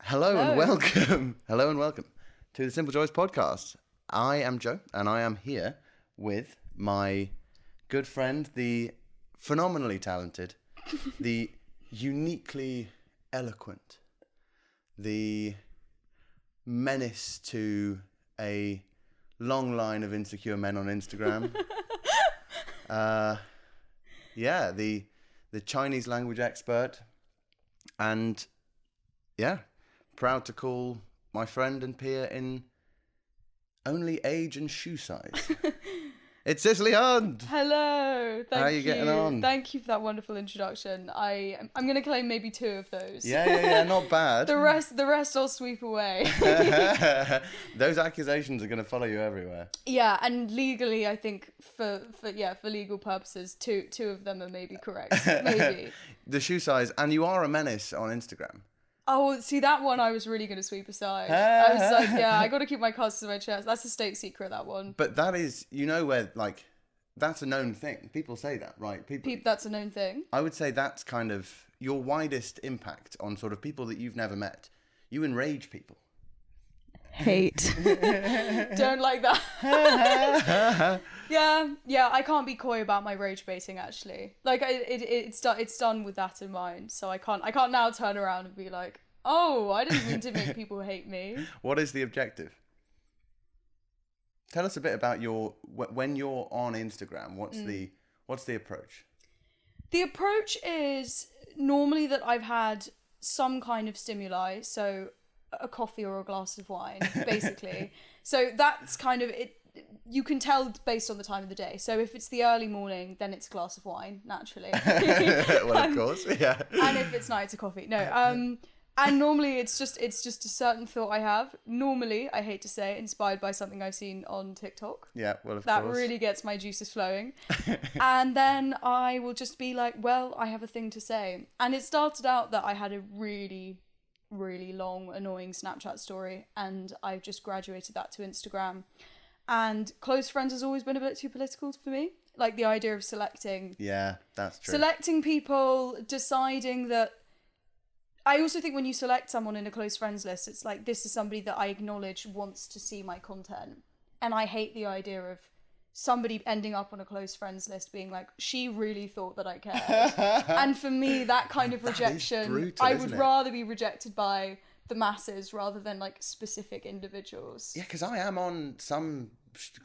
Hello and Hello. welcome. Hello and welcome to the Simple Joys podcast. I am Joe and I am here with my good friend, the phenomenally talented, the uniquely eloquent, the menace to a long line of insecure men on Instagram. The Chinese language expert, and proud to call my friend and peer in only age and shoe size. It's Cicely Hunt. Hello. Thank you. How are you getting on? Thank you for that wonderful introduction. I'm going to claim maybe 2 of those. Yeah, not bad. The rest I'll sweep away. Those accusations are going to follow you everywhere. Yeah, and legally, I think for legal purposes, two of them are maybe correct. Maybe. The shoe size, and you are a menace on Instagram. Oh, see, that one I was really going to sweep aside. I was like, yeah, I got to keep my cards to my chest. That's a state secret, that one. But that is, where, that's a known thing. People say that, right? That's a known thing. I would say that's kind of your widest impact on sort of people that you've never met. You enrage people. Hate. Don't like that. Yeah, I can't be coy about my rage baiting, actually. Like, it's done with that in mind, so I can't now turn around and be like, oh, I didn't mean to make people hate me. What is the objective? Tell us a bit about when you're on Instagram, what's the approach? The approach is normally that I've had some kind of stimuli, so a coffee or a glass of wine, basically. So that's kind of it. You can tell based on the time of the day. So if it's the early morning, then it's a glass of wine, naturally. Well, of course, yeah. And if it's night, it's a coffee. No, and normally it's just a certain thought I have. Normally, I hate to say, inspired by something I've seen on TikTok. Yeah, well, of that course. That really gets my juices flowing. And then I will just be like, well, I have a thing to say. And it started out that I had a really long, annoying Snapchat story, and I've just graduated that to Instagram. And close friends has always been a bit too political for me. Like the idea of selecting. Yeah, that's true. Selecting people, deciding that. I also think when you select someone in a close friends list, it's like, this is somebody that I acknowledge wants to see my content. And I hate the idea of somebody ending up on a close friends list being like, she really thought that I cared. And for me, that kind of rejection, brutal, I would rather be rejected by the masses rather than like specific individuals. Yeah, because I am on some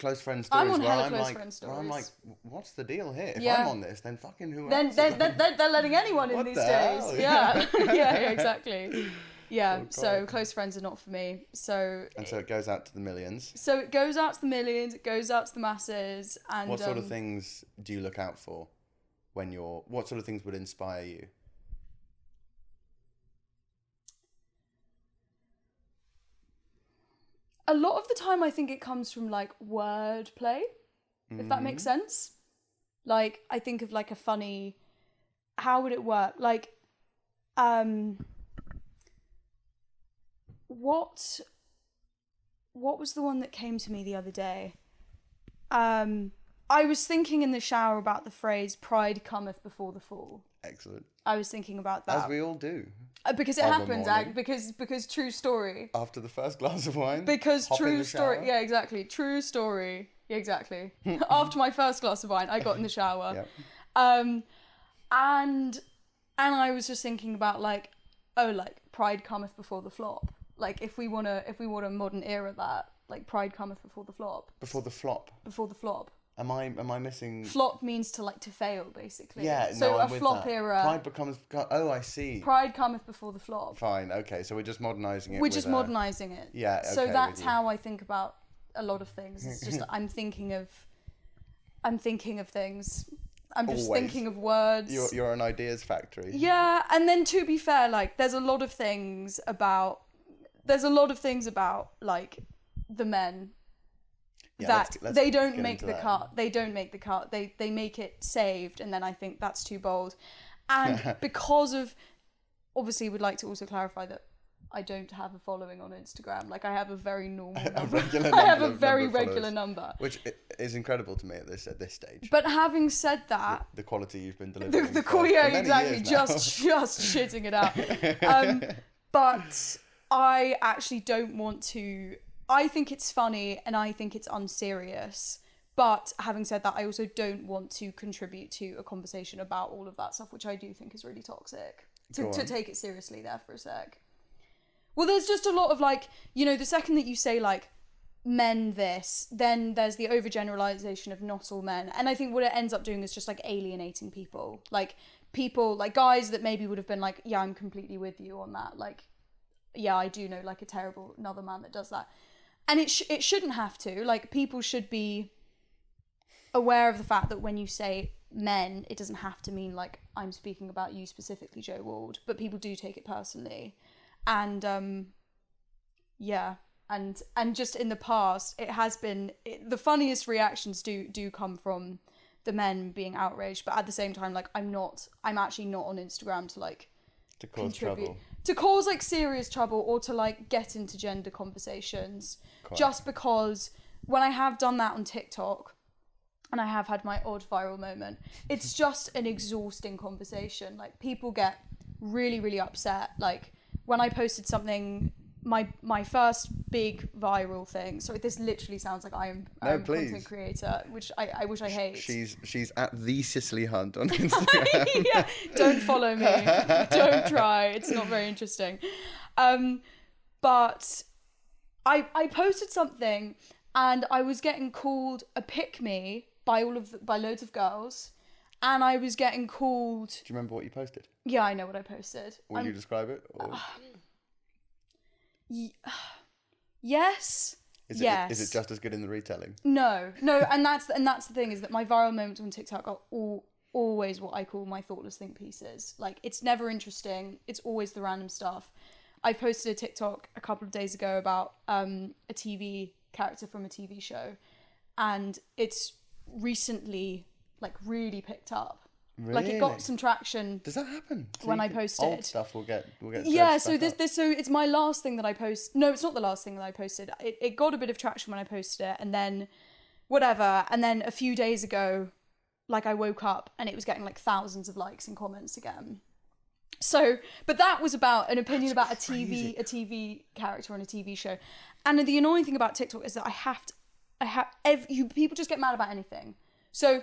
close friend stories I'm on where hella I'm close like, friend where I'm like, stories. what's the deal here? If Yeah. I'm on this, then fucking who Then else? they're letting anyone in What these the days. hell? Yeah. Yeah, exactly. Yeah, Oh, so God. close friends are not for me. So it goes out to the millions. So it goes out to the millions, it goes out to the masses. And What sort of things do you look out for what sort of things would inspire you? A lot of the time I think it comes from like wordplay, if that makes sense. Like I think of like a funny, how would it work? Like, what was the one that came to me the other day? I was thinking in the shower about the phrase "pride cometh before the fall." Excellent. I was thinking about that. As we all do. Because it Of a happens, morning. because true story. After the first glass of wine. Because hop in true the story, shower. yeah, exactly. True story, yeah, exactly. After my first glass of wine, I got in the shower, Yep. and I was just thinking about like, pride cometh before the flop. Like if we want a modern era that, like pride cometh before the flop. Before the flop. Before the flop. Am I missing? Flop means to fail, basically. Yeah, so no, a I'm with flop that. era. Pride becomes. Oh, I see. Pride cometh before the flop. Fine. Okay, so we're just modernising it. We're just modernising it. Yeah. So okay, that's with you. how I think about a lot of things. It's just I'm thinking of things. I'm just Always. thinking of words. You're an ideas factory. Yeah, and then to be fair, like there's a lot of things about like the men Yeah, that let's they don't get make into the that. cut. They don't make the cut. They make it saved, and then I think that's too bold. And because of, obviously, would like to also clarify that I don't have a following on Instagram. Like I have a very normal number. I have a very regular number. Which is incredible to me at this stage. But having said that, The quality you've been delivering. yeah, for many exactly. years now. Just shitting it out. But I actually don't want to. I think it's funny and I think it's unserious. But having said that, I also don't want to contribute to a conversation about all of that stuff, which I do think is really toxic. To take it seriously there for a sec. Well, there's just a lot of like, you know, the second that you say like men this, then there's the overgeneralization of not all men. And I think what it ends up doing is just like alienating people. Like people, like guys that maybe would have been like, yeah, I'm completely with you on that. Like, yeah, I do know like a terrible another man that does that. And it shouldn't have to. Like people should be aware of the fact that when you say men, it doesn't have to mean like I'm speaking about you specifically, Joe Wald, but people do take it personally. And yeah, and just in the past it has been the funniest reactions do come from the men being outraged, but at the same time like I'm actually not on Instagram to like to cause trouble, to cause like serious trouble or to like get into gender conversations. Quite. Just because when I have done that on TikTok and I have had my odd viral moment, it's just an exhausting conversation. Like people get really, really upset. Like when I posted something, my first big viral thing. So this literally sounds like I'm a content creator, which I wish I hate. She's at the Cicely Hunt on Instagram. Yeah, don't follow me. Don't try. It's not very interesting. But I posted something and I was getting called a pick-me by loads of girls, and I was getting called. Do you remember what you posted? Yeah, I know what I posted. Will you describe it? Or... Yes. Is it just as good in the retelling? No, and that's the thing, is that my viral moments on TikTok are always what I call my thoughtless think pieces. Like it's never interesting. It's always the random stuff. I posted a TikTok a couple of days ago about a TV character from a TV show, and it's recently like really picked up. Really? Like it got some traction. Does that happen? When I posted old stuff will get yeah, so so it's my last thing that I post. No, it's not the last thing that I posted. It got a bit of traction when I posted it, and then whatever, and then a few days ago like I woke up and it was getting like thousands of likes and comments again. So, but that was about an opinion about a TV character on a TV show. And the annoying thing about TikTok is that people just get mad about anything. So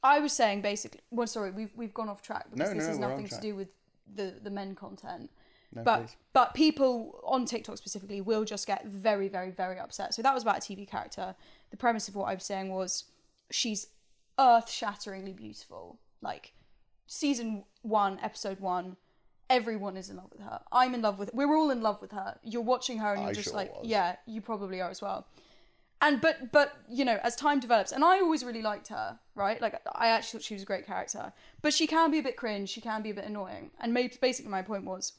I was saying basically, well, sorry, we've gone off track because this has nothing to do with the men content. No, but people on TikTok specifically will just get very, very, very upset. So that was about a TV character. The premise of what I was saying was she's earth-shatteringly beautiful. Like season 1, episode 1, everyone is in love with her. I'm in love with her. We're all in love with her. You're watching her and you're just like, yeah, you probably are as well. And but you know, as time develops, and I always really liked her, right? Like I actually thought she was a great character, but she can be a bit cringe, she can be a bit annoying. And basically my point was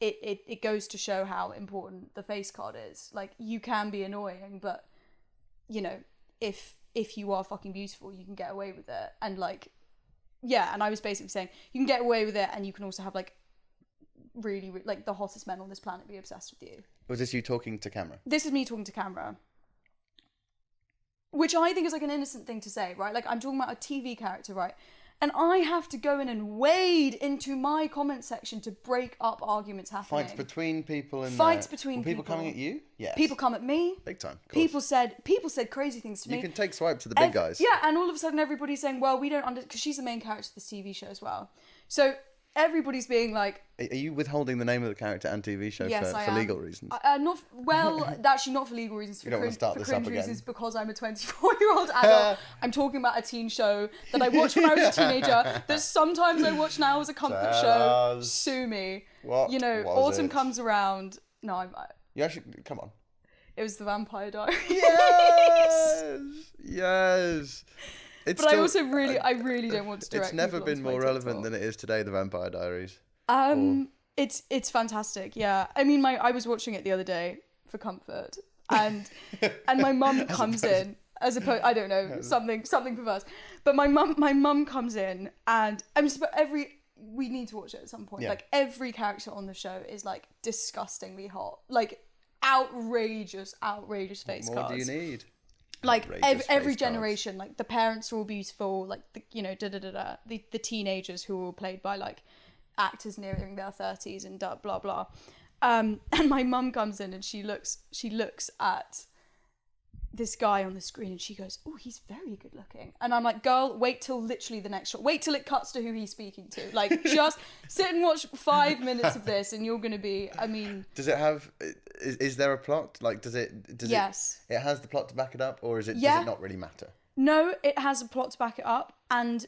it goes to show how important the face card is. Like you can be annoying, but you know, if you are fucking beautiful, you can get away with it. And like, yeah, and I was basically saying you can get away with it, and you can also have like really like the hottest men on this planet be obsessed with you. Was this you talking to camera? This is me talking to camera. Which I think is like an innocent thing to say, right? Like I'm talking about a TV character, right? And I have to go in and wade into my comment section to break up arguments happening. Fights between people and people coming at you? Yes. People come at me. Big time. People said crazy things to me. You can take swipes to the big guys. Yeah, and all of a sudden everybody's saying, well, we don't because she's the main character of this TV show as well. So everybody's being like... Are you withholding the name of the character and TV show for legal reasons? Actually not for legal reasons. You don't want to start this up again. Reasons, because I'm a 24-year-old adult. I'm talking about a teen show that I watched when I was a teenager, that sometimes I watch now as a comfort show. Sue me. What you know, autumn comes around. No, you actually... Come on. It was the Vampire Diaries. Yes! But I also really don't want to direct. It's never been more relevant than it is today, the Vampire Diaries. It's fantastic, yeah. I mean, I was watching it the other day for comfort, and my mum comes in as opposed, I don't know, something perverse. But my mum comes in, and we need to watch it at some point. Yeah. Like every character on the show is like disgustingly hot, like outrageous face cards. What do you need? Like every generation, like the parents are all beautiful, like the the teenagers who are all played by like actors nearing their 30s and blah blah. And my mum comes in and she looks at this guy on the screen and she goes, oh, he's very good looking. And I'm like, girl, wait till literally the next shot. Wait till it cuts to who he's speaking to. Like, just sit and watch 5 minutes of this and you're going to be, I mean... Does it have... Is there a plot? Like, does it... Yes. It has the plot to back it up, or does it not really matter? No, it has a plot to back it up. And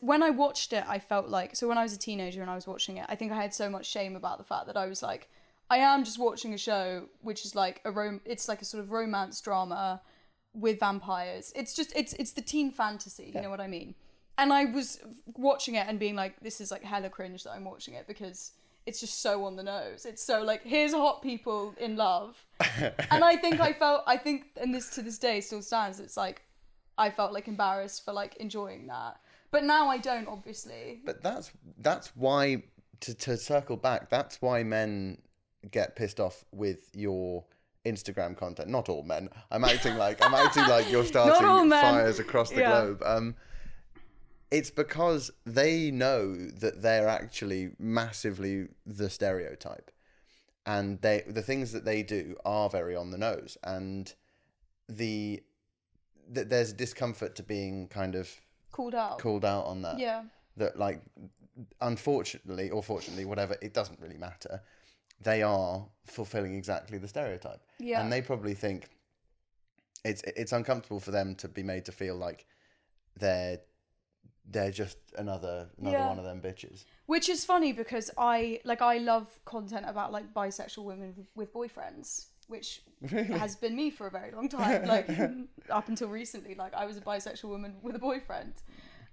when I watched it, I felt like... So when I was a teenager and I was watching it, I think I had so much shame about the fact that I was like, I am just watching a show which is like it's like a sort of romance drama with vampires. It's just it's the teen fantasy, you know what I mean? And I was watching it and being like, this is like hella cringe that I'm watching it because it's just so on the nose. It's so like, here's hot people in love. And I think and this to this day still stands, it's like I felt like embarrassed for like enjoying that. But now I don't, obviously. But that's why to circle back, that's why men get pissed off with your Instagram content. Not all men. I'm acting like you're starting fires across the globe. It's because they know that they're actually massively the stereotype, and the things that they do are very on the nose, and there's a discomfort to being kind of called out on that. Yeah. That, like, unfortunately or fortunately, whatever, it doesn't really matter. They are fulfilling exactly the stereotype. Yeah. And they probably think it's uncomfortable for them to be made to feel like they're just another one of them bitches. Which is funny because I love content about like bisexual women with boyfriends, which has been me for a very long time. Like up until recently, like I was a bisexual woman with a boyfriend.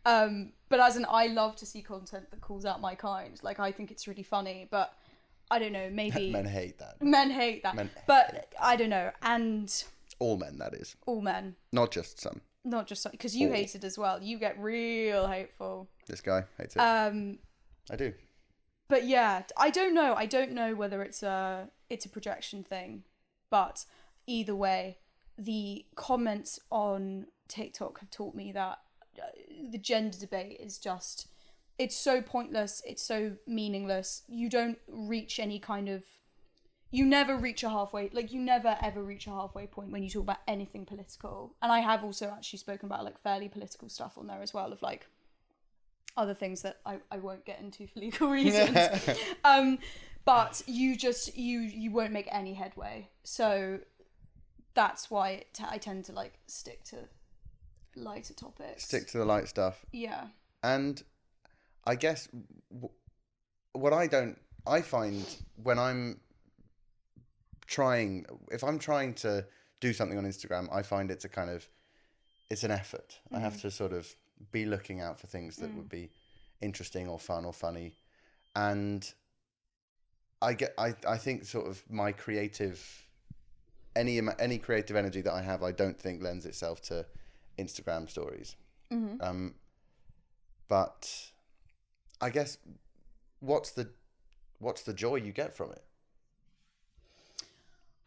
But as in, I love to see content that calls out my kind. Like I think it's really funny, but I don't know, maybe... Men hate that. But I don't know, and... All men, that is. All men. Not just some. Not just some, because you hate it as well. You get real hateful. This guy hates it. I do. But yeah, I don't know. I don't know whether it's a projection thing, but either way, the comments on TikTok have taught me that the gender debate is just... It's so pointless. It's so meaningless. You don't reach any kind of... You never reach a halfway... Like, you never, ever reach a halfway point when you talk about anything political. And I have also actually spoken about, like, fairly political stuff on there as well, of, like, other things that I won't get into for legal reasons. But you just... You won't make any headway. So that's why I tend to, like, stick to lighter topics. Stick to the light stuff. Yeah. And... I guess what I find when if I'm trying to do something on Instagram, I find it's an effort. I have to sort of be looking out for things that would be interesting or fun or funny. And I think sort of my any creative energy that I have, I don't think lends itself to Instagram stories. Mm-hmm. But I guess what's the joy you get from it?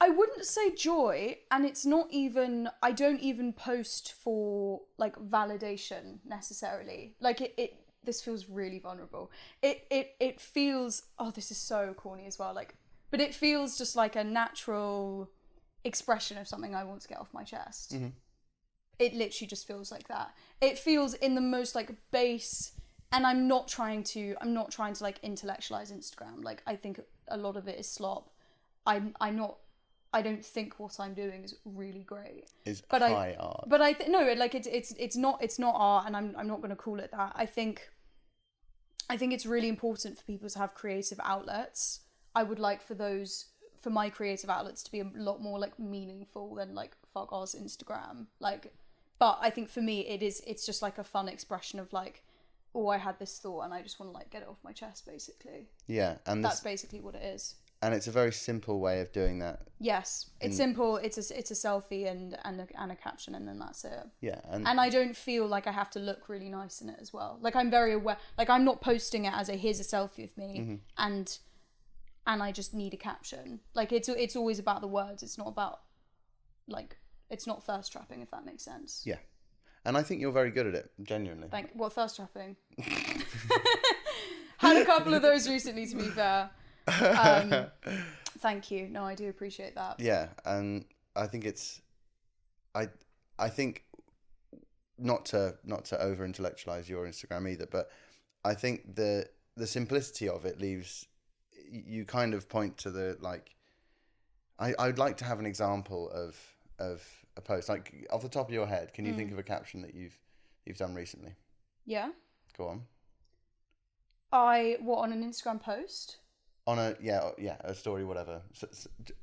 I wouldn't say joy, and it's not even... I don't even post for like validation necessarily. Like this feels really vulnerable. It feels... Oh, this is so corny as well. Like, but it feels just like a natural expression of something I want to get off my chest. Mm-hmm. It literally just feels like that. It feels in the most like base... And I'm not trying to like intellectualize Instagram. Like I think a lot of it is slop. I don't think what I'm doing is really great. It's high art. But I no, like it's not art, and I'm not going to call it that. I think it's really important for people to have creative outlets. I would like for my creative outlets to be a lot more like meaningful than like fuck ours Instagram. Like, but I think for me it's just like a fun expression of like, oh, I had this thought and I just want to like get it off my chest, basically. Yeah, and that's basically what it is. And it's a very simple way of doing that. Yes, it's simple. It's a selfie and a caption, and then that's it. Yeah, and I don't feel like I have to look really nice in it as well. Like I'm very aware. Like I'm not posting it as here's a selfie of me, and I just need a caption. Like it's always about the words. It's not about like it's not thirst trapping, if that makes sense. Yeah. And I think you're very good at it, genuinely. What, thirst trapping? Had a couple of those recently, to be fair. Thank you. No, I do appreciate that. Yeah, and I think it's, I think not to over intellectualize your Instagram either, but I think the simplicity of it leaves you kind of point to the like. I'd like to have an example of a post, like off the top of your head. Can you think of a caption that you've done recently? Yeah. Go on. On an Instagram post? On a a story, whatever.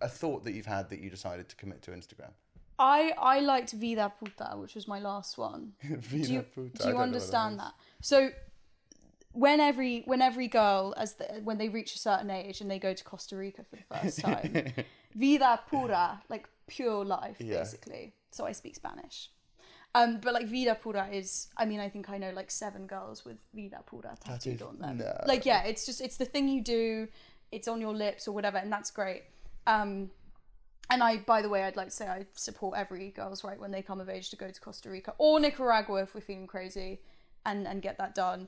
A thought that you've had that you decided to commit to Instagram. I liked Vida Puta, which was my last one. Vida Puta. Do you understand that? So when every girl when they reach a certain age and they go to Costa Rica for the first time, Vida Pura, like pure life, basically. So I speak Spanish. But like Vida Pura is, I mean, I think I know like 7 girls with Vida Pura tattooed on them. No. Like, yeah, it's the thing you do, it's on your lips or whatever, and that's great. And by the way, I'd like to say I support every girl's right when they come of age to go to Costa Rica or Nicaragua if we're feeling crazy and get that done.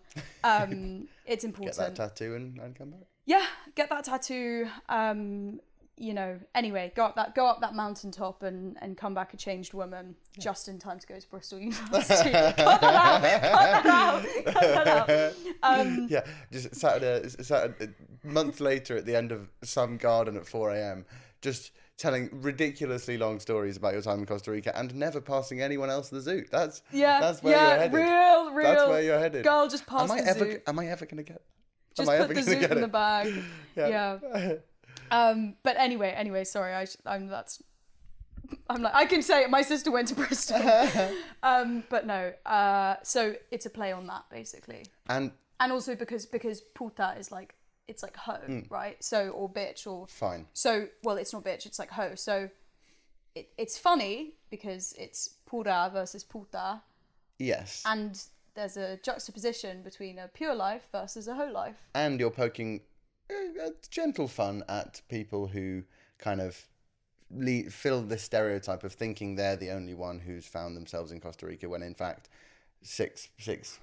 It's important. Get that tattoo and come back. Yeah, get that tattoo. Anyway, go up that mountaintop and come back a changed woman just in time to go to Bristol University. Cut that out. Yeah, just Saturday, a month later at the end of some garden at 4 a.m, just telling ridiculously long stories about your time in Costa Rica and never passing anyone else the zoo. That's where you're headed. Real. That's where you're headed. Girl, just pass the zoo. Am I ever going to get? Just put the zoo in the bag. Yeah. But anyway, sorry. I'm like, I can say it. My sister went to Bristol. But no. So it's a play on that basically. And also because puta is like, it's like hoe, right? So, or bitch, or fine. So, well, it's not bitch. It's like hoe. So it's funny because it's pura versus puta. Yes. And there's a juxtaposition between a pure life versus a hoe life. And you're poking gentle fun at people who kind of fill this stereotype of thinking they're the only one who's found themselves in Costa Rica when in fact six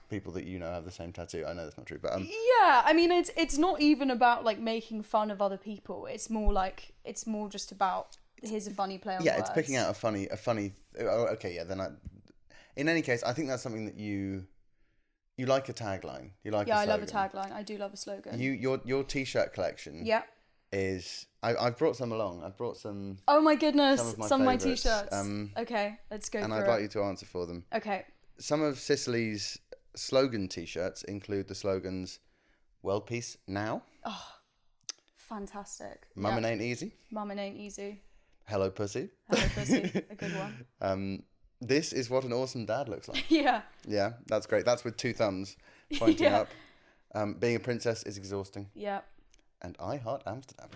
people that you know have the same tattoo. I know that's not true, but yeah, I mean it's not even about like making fun of other people. It's more just about here's a funny play on words. It's picking out a funny. Okay, yeah. Then in any case, I think that's something that you like a tagline. You like. Yeah, I love a tagline. I do love a slogan. Your t-shirt collection. Yeah. Is I've brought some along. I've brought some. Oh my goodness! Some of my favourites. T-shirts. Okay, let's go. And I'd like you to answer for them. Okay. Some of Cicely's slogan T-shirts include the slogans "World Peace Now." Oh, fantastic! Mummin' ain't easy. Mummin' ain't easy. Hello, pussy. Hello, pussy. A good one. This is what an awesome dad looks like. Yeah. Yeah, that's great. That's with 2 thumbs pointing up. Being a princess is exhausting. Yeah. And I heart Amsterdam.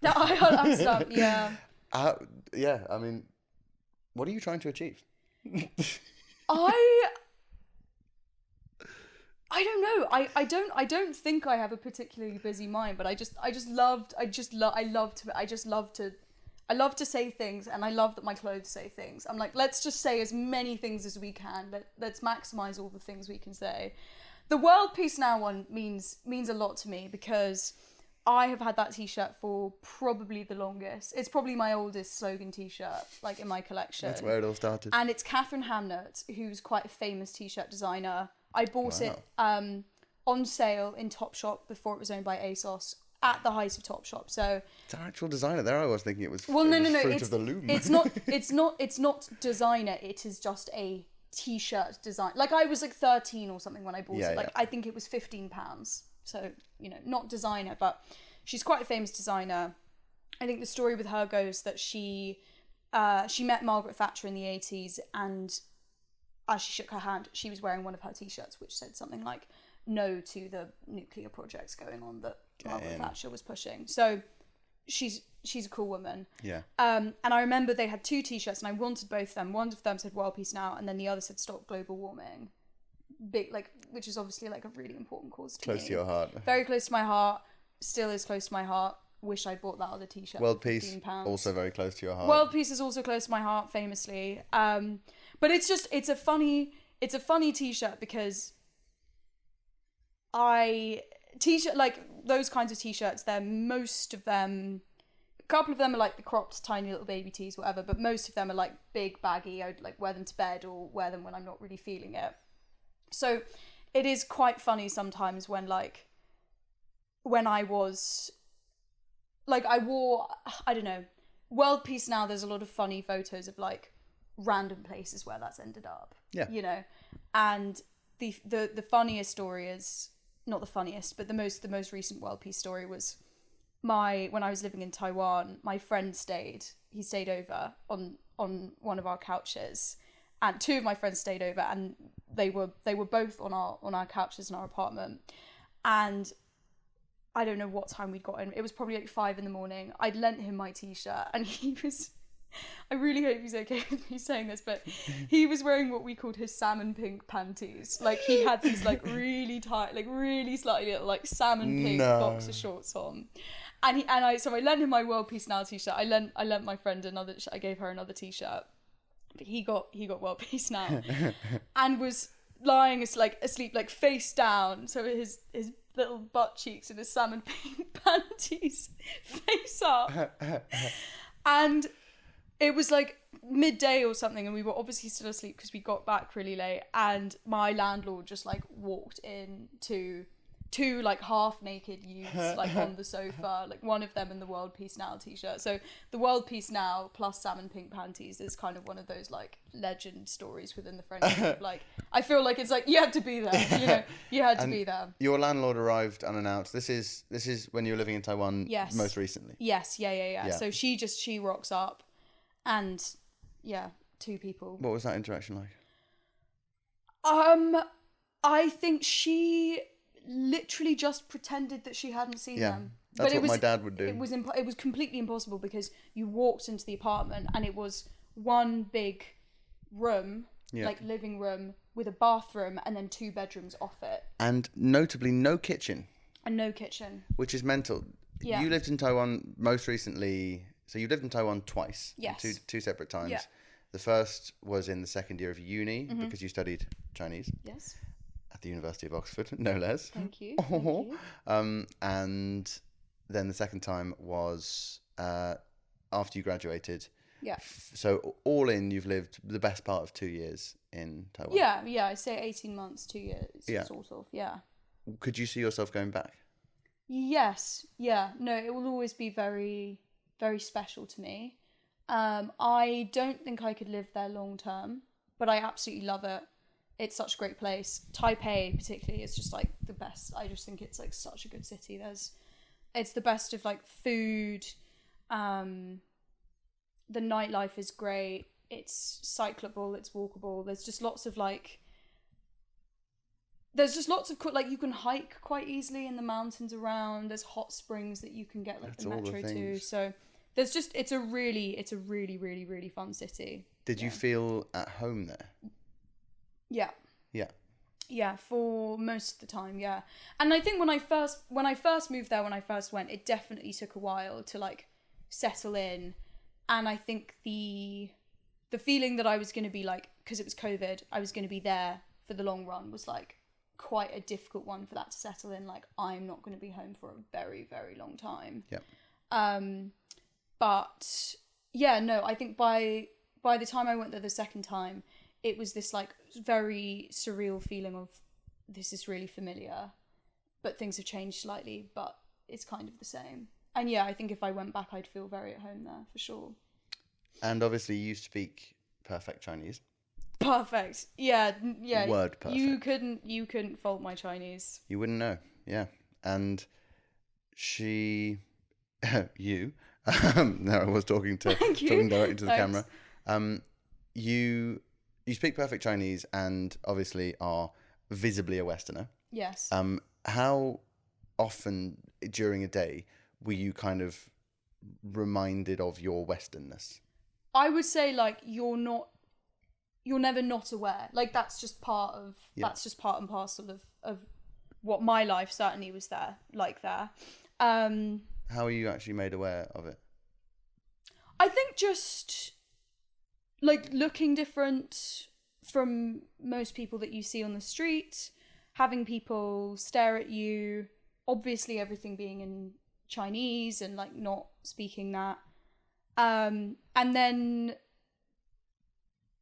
No, I heart Amsterdam. Yeah. Yeah. I mean, what are you trying to achieve? I don't know. I don't think I have a particularly busy mind, but I love to say things, and I love that my clothes say things. I'm like, let's just say as many things as we can. Let's maximize all the things we can say. The World Peace Now one means a lot to me because I have had that T-shirt for probably the longest. It's probably my oldest slogan T-shirt, like in my collection. That's where it all started. And it's Catherine Hamnett, who's quite a famous T-shirt designer. I bought it on sale in Topshop before it was owned by ASOS at the height of Topshop. So it's an actual designer. There I was thinking it was. Well, no. Fruit of the Loom. It's not designer. It is just a T-shirt design. Like I was like 13 or something when I bought it. Like I think it was £15. So not designer, but she's quite a famous designer. I think the story with her goes that she met Margaret Thatcher in the 80s, and as she shook her hand, she was wearing one of her T-shirts which said something like no to the nuclear projects going on that Margaret Thatcher was pushing. So she's a cool woman. Yeah. And I remember they had 2 T-shirts and I wanted both of them. One of them said World Peace Now, and then the other said Stop Global Warming. Big, which is obviously like a really important cause to me. Close to your heart. Very close to my heart. Still is close to my heart. Wish I'd bought that other T-shirt. World Peace, also very close to your heart. World Peace is also close to my heart, famously. But it's a funny T-shirt because T-shirt, like those kinds of T-shirts, most of them couple of them are like the cropped tiny little baby tees, whatever, but most of them are like big baggy. I'd like wear them to bed or wear them when I'm not really feeling it. So it is quite funny sometimes when I was like, I wore, I don't know, world peace now, there's a lot of funny photos of like random places where that's ended up. Yeah. You know, and the funniest story is, not the funniest, but the most recent world peace story was when I was living in Taiwan, my friend stayed over on one of our couches, and two of my friends stayed over, and they were both on our couches in our apartment, and I don't know what time we'd got in. It was probably like 5 a.m. I'd lent him my t-shirt, and he was, I really hope he's okay with me saying this, but he was wearing what we called his salmon pink panties. Like, he had these like really tight, like really slightly little like salmon pink boxer shorts on. And I lent him my World Peace Now t-shirt. I lent my friend I gave her another t-shirt. But he got World Peace Now and was lying asleep like face down, so his little butt cheeks and his salmon pink panties face up. And it was like midday or something, and we were obviously still asleep because we got back really late, and my landlord just like walked in to two like half naked youths like on the sofa, like one of them in the World Peace Now t-shirt. So the World Peace Now plus salmon pink panties is kind of one of those like legend stories within the friendship. Like, I feel like it's like you had to be there, you know, you had to be there. Your landlord arrived unannounced. This is when you were living in Taiwan. Yes. Most recently. Yes, yeah. So she rocks up, and yeah, two people. What was that interaction like? I think she literally just pretended that she hadn't seen them. That's what my dad would do. It was completely impossible, because you walked into the apartment and it was one big room, like living room, with a bathroom and then 2 bedrooms off it. And notably no kitchen. And no kitchen. Which is mental. Yeah. You lived in Taiwan most recently, so you lived in Taiwan twice. Yes. Two separate times. Yeah. The first was in the second year of uni, because you studied Chinese. Yes. At the University of Oxford, no less. Thank you. Thank you. And then the second time was after you graduated. Yeah. So all in, you've lived the best part of 2 years in Taiwan. Yeah. I say 18 months, 2 years, sort of. Yeah. Could you see yourself going back? Yes. Yeah. No, it will always be very, very special to me. I don't think I could live there long term, but I absolutely love it. It's such a great place. Taipei particularly is just like the best. I just think it's like such a good city. It's the best of like food. The nightlife is great. It's cyclable. It's walkable. There's just lots of like you can hike quite easily in the mountains around. There's hot springs that you can get like the metro to. So it's a really, really, really fun city. Did you feel at home there? Yeah. Yeah. Yeah, for most of the time, yeah. And I think when I first moved there, when I first went, it definitely took a while to like settle in. And I think the feeling that I was going to be like, because it was COVID, I was going to be there for the long run was like quite a difficult one for that to settle in. Like, I'm not going to be home for a very, very long time. Yeah. But yeah, no, I think by the time I went there the second time, it was this like very surreal feeling of, this is really familiar, but things have changed slightly, but it's kind of the same. And yeah, I think if I went back, I'd feel very at home there for sure. And obviously you speak perfect Chinese. Perfect. Yeah. Word perfect. You couldn't fault my Chinese. You wouldn't know. Yeah. And you, no, I was talking directly to the camera. You speak perfect Chinese and obviously are visibly a Westerner. Yes. How often during a day were you kind of reminded of your Westernness? I would say like you're never not aware. Like that's just part and parcel of what my life certainly was there. How are you actually made aware of it? I think just like looking different from most people that you see on the street, having people stare at you, obviously everything being Chinese and like not speaking that. And then,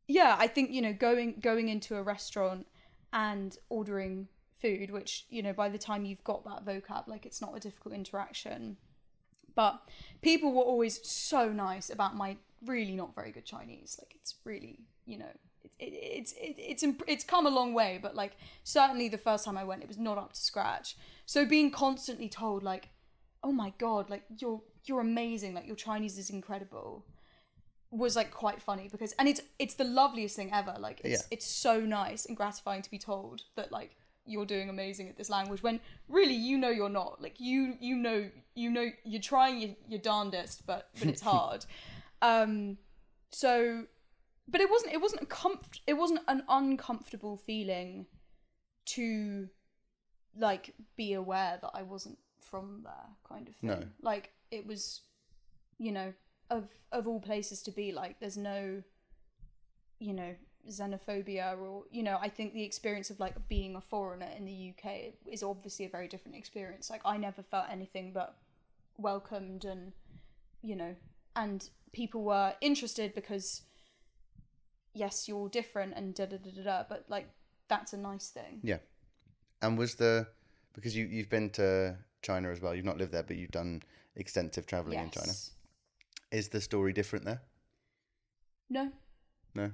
yeah, I think, you know, going into a restaurant and ordering food, which, you know, by the time you've got that vocab, like it's not a difficult interaction. But people were always so nice about my really not very good Chinese. Like it's really, you know, it's come a long way, but like certainly the first time I went, it was not up to scratch. So being constantly told like, oh my God, like you're amazing, like your Chinese is incredible, was like quite funny because, and it's the loveliest thing ever. Like it's so nice and gratifying to be told that like you're doing amazing at this language when really, you know, you're not. Like you know you're trying your darndest, but it's hard. So, but it wasn't an uncomfortable feeling to like be aware that I wasn't from there, kind of thing. No. Like it was, you know, of all places to be, like there's no, you know, xenophobia or, you know, I think the experience of like being a foreigner in the UK is obviously a very different experience. Like I never felt anything but welcomed, and, you know, and people were interested because yes, you're different and da da da da da, but like that's a nice thing. Yeah. And because you've been to China as well, you've not lived there, but you've done extensive travelling in China. Is the story different there? No.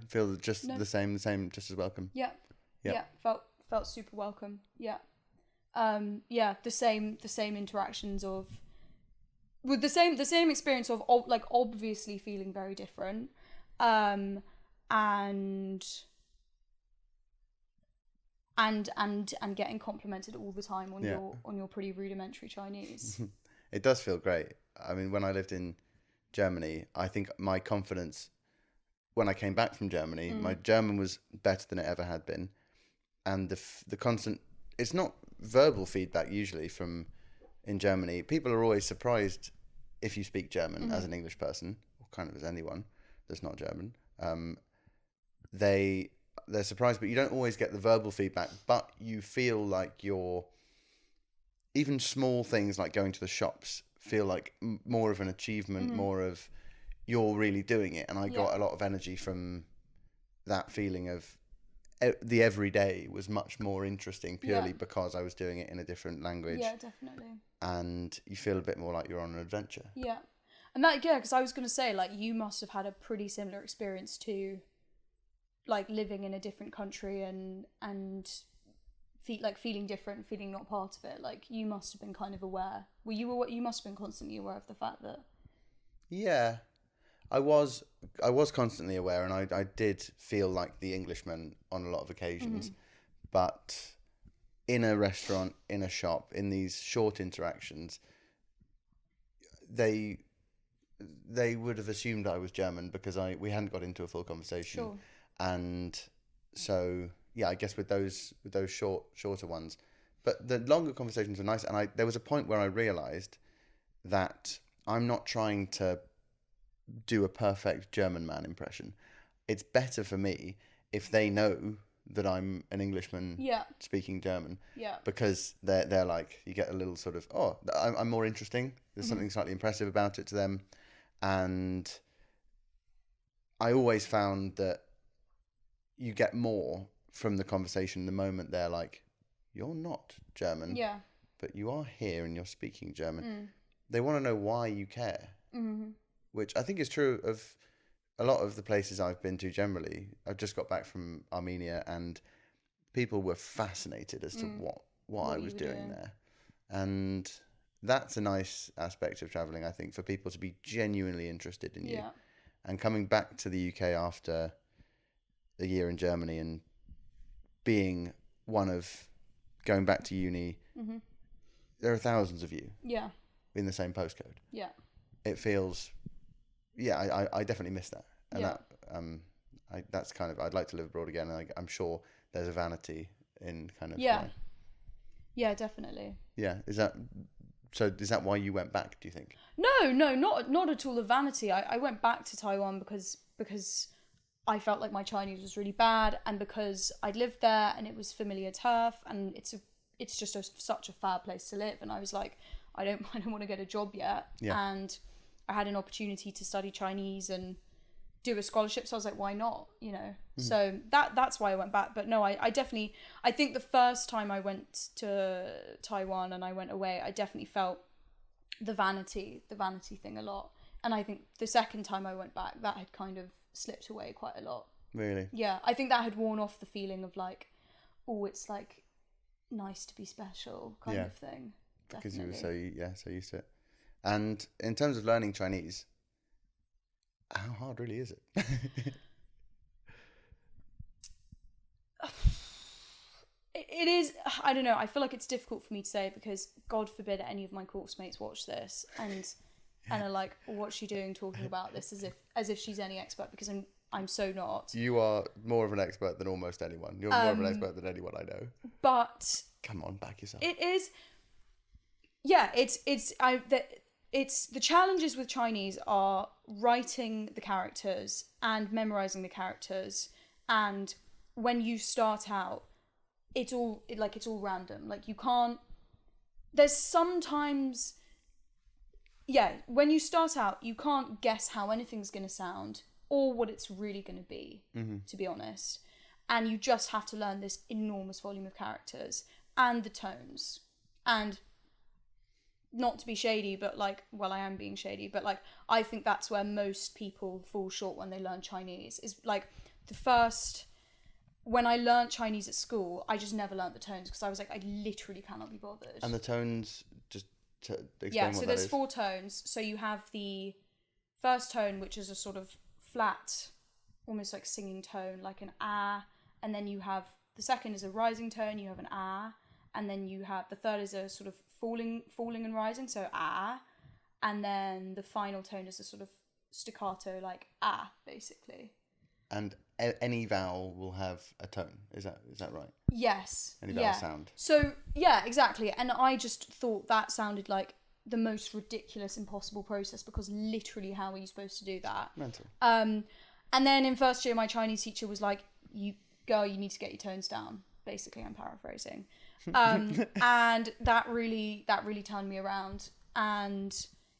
Feel just the same, just as welcome. Yeah. Felt super welcome. Yeah. The same interactions of, with the same experience of like obviously feeling very different, and getting complimented all the time on your pretty rudimentary Chinese. It does feel great. I mean, when I lived in Germany, I think my confidence when I came back from Germany, my German was better than it ever had been, and the constant, it's not verbal feedback usually from in Germany. People are always surprised if you speak German as an English person, or kind of as anyone that's not German. They're surprised, but you don't always get the verbal feedback, but you feel like even small things like going to the shops feel like more of an achievement, more of you're really doing it. And I got a lot of energy from that feeling of the everyday was much more interesting purely because I was doing it in a different language. Yeah, definitely. And you feel a bit more like you're on an adventure. Yeah. And that, because I was going to say, like, you must have had a pretty similar experience to, like, living in a different country and feeling different, feeling not part of it. Like, you must have been kind of aware. You must have been constantly aware of the fact that... Yeah. I was constantly aware, and I did feel like the Englishman on a lot of occasions. But in a restaurant, in a shop, in these short interactions, they would have assumed I was German because we hadn't got into a full conversation. Sure. And so, yeah, I guess with those shorter ones. But the longer conversations were nice, and there was a point where I realised that I'm not trying to do a perfect German man impression. It's better for me if they know that I'm an Englishman speaking German. Yeah. Because they're like, you get a little sort of, oh, I'm more interesting. There's something slightly impressive about it to them. And I always found that you get more from the conversation the moment they're like, you're not German, but you are here and you're speaking German. They want to know why you care. Which I think is true of a lot of the places I've been to generally. I've just got back from Armenia, and people were fascinated as to what I was doing there. And that's a nice aspect of travelling, I think, for people to be genuinely interested in you. And coming back to the UK after a year in Germany and being going back to uni, there are thousands of you in the same postcode. It feels... Yeah, I definitely miss that, and that's kind of, I'd like to live abroad again, and I'm sure there's a vanity in kind of yeah, definitely. Yeah, is that why you went back? Do you think? No, not at all a vanity. I went back to Taiwan because I felt like my Chinese was really bad, and because I'd lived there and it was familiar turf, and it's just such a fab place to live, and I was like, I don't want to get a job yet. Yeah. And I had an opportunity to study Chinese and do a scholarship, so I was like, why not, you know? So that's why I went back. But no, I definitely, I think the first time I went to Taiwan and I went away, I definitely felt the vanity thing a lot. And I think the second time I went back, that had kind of slipped away quite a lot. Really? Yeah, I think that had worn off the feeling of like, oh, it's like nice to be special kind of thing. Because you were so used to it. And in terms of learning Chinese, how hard really is it? It is, I don't know, I feel like it's difficult for me to say because God forbid any of my course mates watch this and are like, what's she doing talking about this as if she's any expert, because I'm so not. You are more of an expert than almost anyone. You're more of an expert than anyone I know. But come on, back yourself. It is, yeah, it's the challenges with Chinese are writing the characters and memorizing the characters, and when you start out, it's all random. Like you can't. There's sometimes, when you start out, you can't guess how anything's gonna sound or what it's really gonna be. To be honest, and you just have to learn this enormous volume of characters and the tones and. Not to be shady, but like, well, I am being shady, but like, I think that's where most people fall short when they learn Chinese. Is like when I learned Chinese at school, I just never learned the tones because I was like, I literally cannot be bothered. And the tones, just to explain yeah, what so that there's is. 4 tones. So you have the first tone, which is a sort of flat, almost like singing tone, like an ah, and then you have the second is a rising tone, you have an ah, and then you have the third is a sort of falling and rising, so ah, and then the final tone is a sort of staccato, like ah, basically. And any vowel will have a tone. Is that right? Yes. Any vowel sound. So yeah, exactly. And I just thought that sounded like the most ridiculous, impossible process because literally, how are you supposed to do that? Mental. And then in first year, my Chinese teacher was like, "You need to get your tones down." Basically, I'm paraphrasing. And that really turned me around, and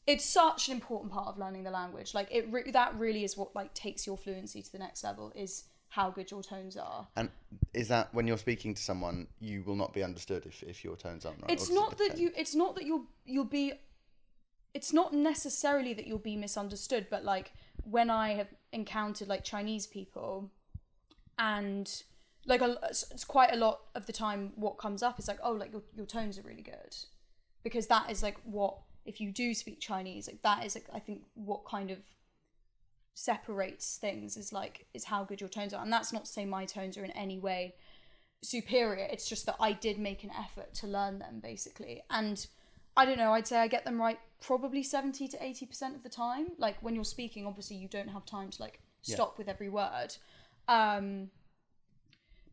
it's such an important part of learning the language. Like that really is what like takes your fluency to the next level, is how good your tones are. And is that when you're speaking to someone, you will not be understood if your tones aren't right? It's not necessarily that you'll be misunderstood, but like when I have encountered like Chinese people, and like it's quite a lot of the time what comes up is like, oh, like your tones are really good, because that is like what, if you do speak Chinese, like that is like, I think what kind of separates things is how good your tones are. And that's not to say my tones are in any way superior, it's just that I did make an effort to learn them basically, and I don't know, I'd say I get them right probably 70 to 80% of the time. Like when you're speaking, obviously you don't have time to like stop with every word,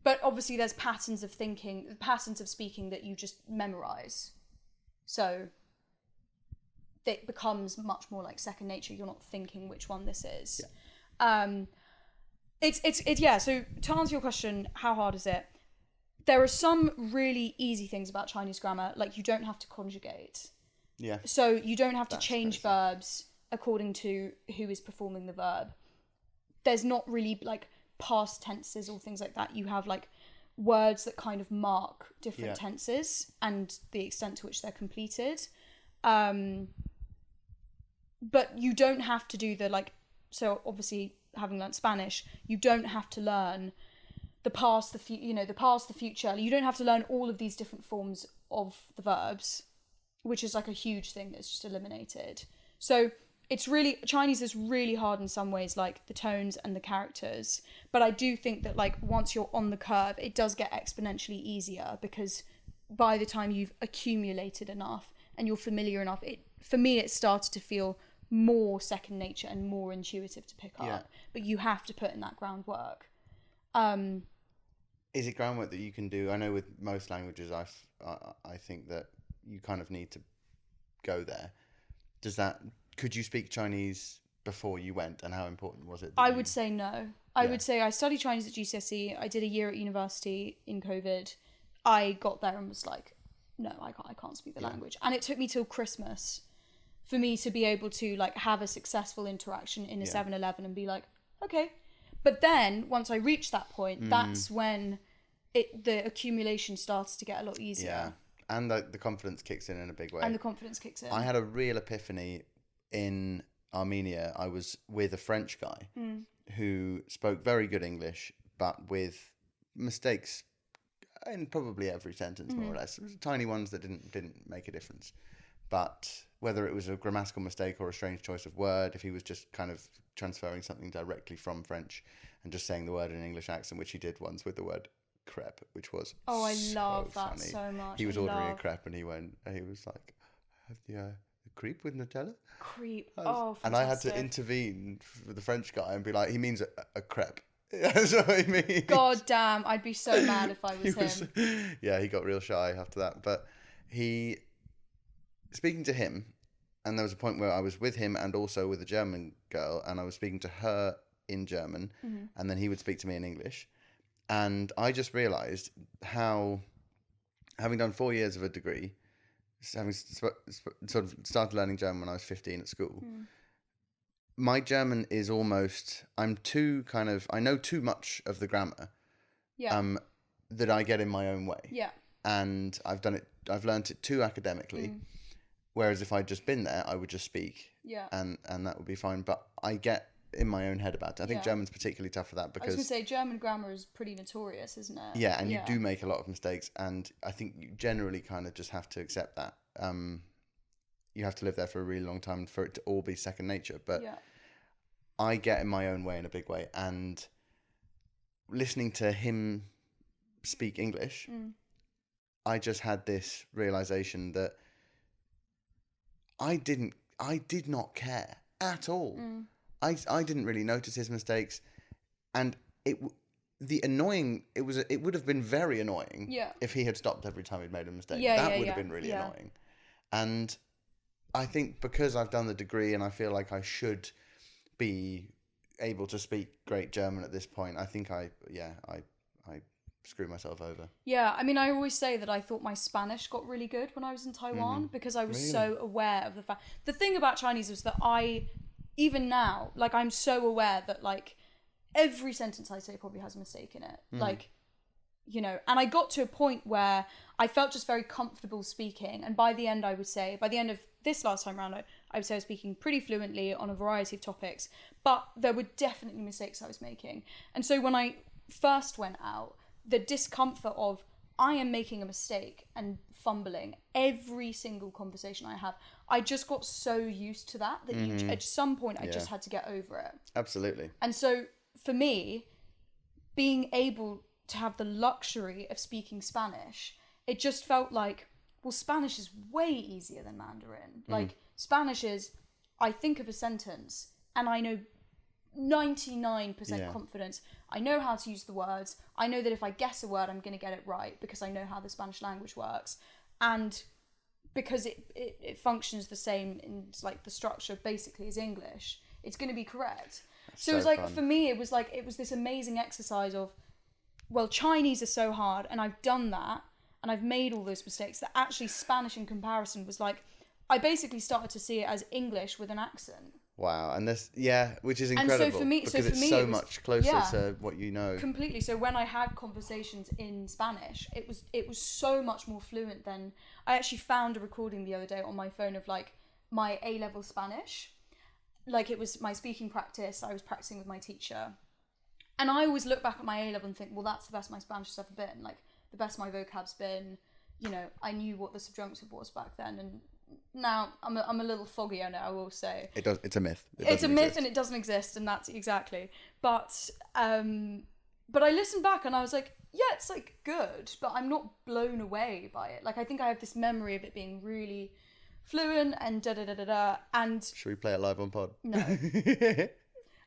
but obviously there's patterns of speaking that you just memorize, so it becomes much more like second nature. You're not thinking which one this is. So to answer your question, how hard is it? There are some really easy things about Chinese grammar, like you don't have to conjugate. Yeah. So you don't have to change verbs according to who is performing the verb. There's not really like past tenses or things like that. You have like words that kind of mark different tenses and the extent to which they're completed. But you don't have to do the like, so obviously having learned Spanish, you don't have to learn the past, the future. You don't have to learn all of these different forms of the verbs, which is like a huge thing that's just eliminated. So Chinese is really hard in some ways, like the tones and the characters. But I do think that like once you're on the curve, it does get exponentially easier, because by the time you've accumulated enough and you're familiar enough, for me it started to feel more second nature and more intuitive to pick up. But you have to put in that groundwork. Is it groundwork that you can do? I know with most languages, I think that you kind of need to go there. Could you speak Chinese before you went, and how important was it? I would say no. I would say I studied Chinese at GCSE. I did a year at university in COVID. I got there and was like, no, I can't speak the language. And it took me till Christmas for me to be able to like have a successful interaction in a 7-Eleven and be like, okay. But then once I reached that point, that's when the accumulation starts to get a lot easier. Yeah. And the confidence kicks in a big way. And the confidence kicks in. I had a real epiphany in Armenia. I was with a French guy who spoke very good English, but with mistakes in probably every sentence, more or less. It was tiny ones that didn't make a difference. But whether it was a grammatical mistake or a strange choice of word, if he was just kind of transferring something directly from French and just saying the word in an English accent, which he did once with the word crepe, which was I love so that funny. so much. He was ordering a crepe and he was like, have the crepe with Nutella? Creep. And Fantastic. I had to intervene with the French guy and be like, he means a crepe. That's what he means. God damn, I'd be so mad if I was him. Yeah, he got real shy after that. But speaking to him, and there was a point where I was with him and also with a German girl, and I was speaking to her in German, and then he would speak to me in English. And I just realised how, having done 4 years of a degree, having sort of started learning German when I was 15 at school, my German is almost, I know too much of the grammar that I get in my own way. Yeah. And I've learnt it too academically. Whereas if I'd just been there, I would just speak. Yeah. And that would be fine. But I get in my own head about it. I think German's particularly tough for that because... I was going to say, German grammar is pretty notorious, isn't it? Yeah, and you do make a lot of mistakes. And I think you generally kind of just have to accept that. You have to live there for a really long time for it to all be second nature. But I get in my own way in a big way. And listening to him speak English, I just had this realization that I did not care at all. I didn't really notice his mistakes, and it would have been very annoying if he had stopped every time he'd made a mistake. That would have been really annoying. And I think because I've done the degree and I feel like I should be able to speak great German at this point, I think I screw myself over. Yeah, I mean, I always say that I thought my Spanish got really good when I was in Taiwan because I was so aware of the fact. The thing about Chinese was that even now, like, I'm so aware that, like, every sentence I say probably has a mistake in it. Like, you know, and I got to a point where I felt just very comfortable speaking. And by the end of this last time around, I would say I was speaking pretty fluently on a variety of topics. But there were definitely mistakes I was making. And so when I first went out, the discomfort of I am making a mistake and fumbling every single conversation I have, I just got so used to that at some point I just had to get over it. Absolutely. And so for me, being able to have the luxury of speaking Spanish, it just felt like, well, Spanish is way easier than Mandarin. Like, Spanish is, I think of a sentence and I know 99% confidence. I know how to use the words. I know that if I guess a word, I'm going to get it right because I know how the Spanish language works. And because it functions the same in, like, the structure basically as English, it's going to be correct. So it was like, fun. For me, it was this amazing exercise of, well, Chinese is so hard and I've done that and I've made all those mistakes that actually Spanish in comparison was like, I basically started to see it as English with an accent. Wow, and this, which is incredible. And so for me, because it's so much closer to what you know. Completely. So when I had conversations in Spanish, it was so much more fluent than. I actually found a recording the other day on my phone of, like, my A-level Spanish. Like, it was my speaking practice. I was practicing with my teacher, and I always look back at my A-level and think, well, that's the best my Spanish has ever been. Like, the best my vocab's been. You know, I knew what the subjunctive was back then, and now I'm a little foggier now, I will say. It's a myth. It's a myth and it doesn't exist, and that's exactly. But I listened back and I was like, yeah, it's, like, good, but I'm not blown away by it. Like, I think I have this memory of it being really fluent and da-da-da-da-da, and... Should we play it live on pod? No.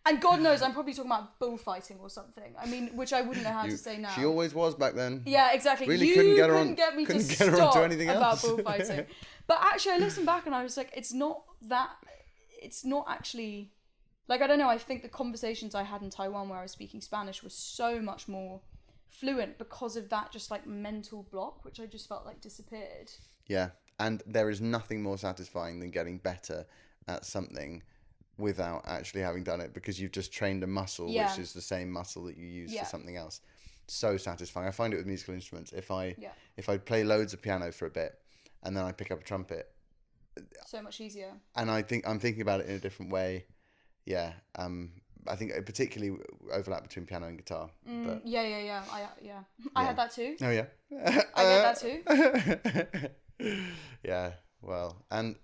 And God knows, I'm probably talking about bullfighting or something. I mean, which I wouldn't know how to say now. She always was back then. Yeah, exactly. Really you couldn't get me to stop about bullfighting. But actually, I listened back and I was like, it's not actually... Like, I don't know, I think the conversations I had in Taiwan where I was speaking Spanish were so much more fluent because of that just like mental block, which I just felt like disappeared. Yeah, and there is nothing more satisfying than getting better at something without actually having done it, because you've just trained a muscle, which is the same muscle that you use for something else. So satisfying. I find it with musical instruments. If I play loads of piano for a bit and then I pick up a trumpet, so much easier. And I'm thinking about it in a different way. Yeah. I think it particularly overlap between piano and guitar. But... I had that too. Oh yeah. I get that too. Yeah. Well, and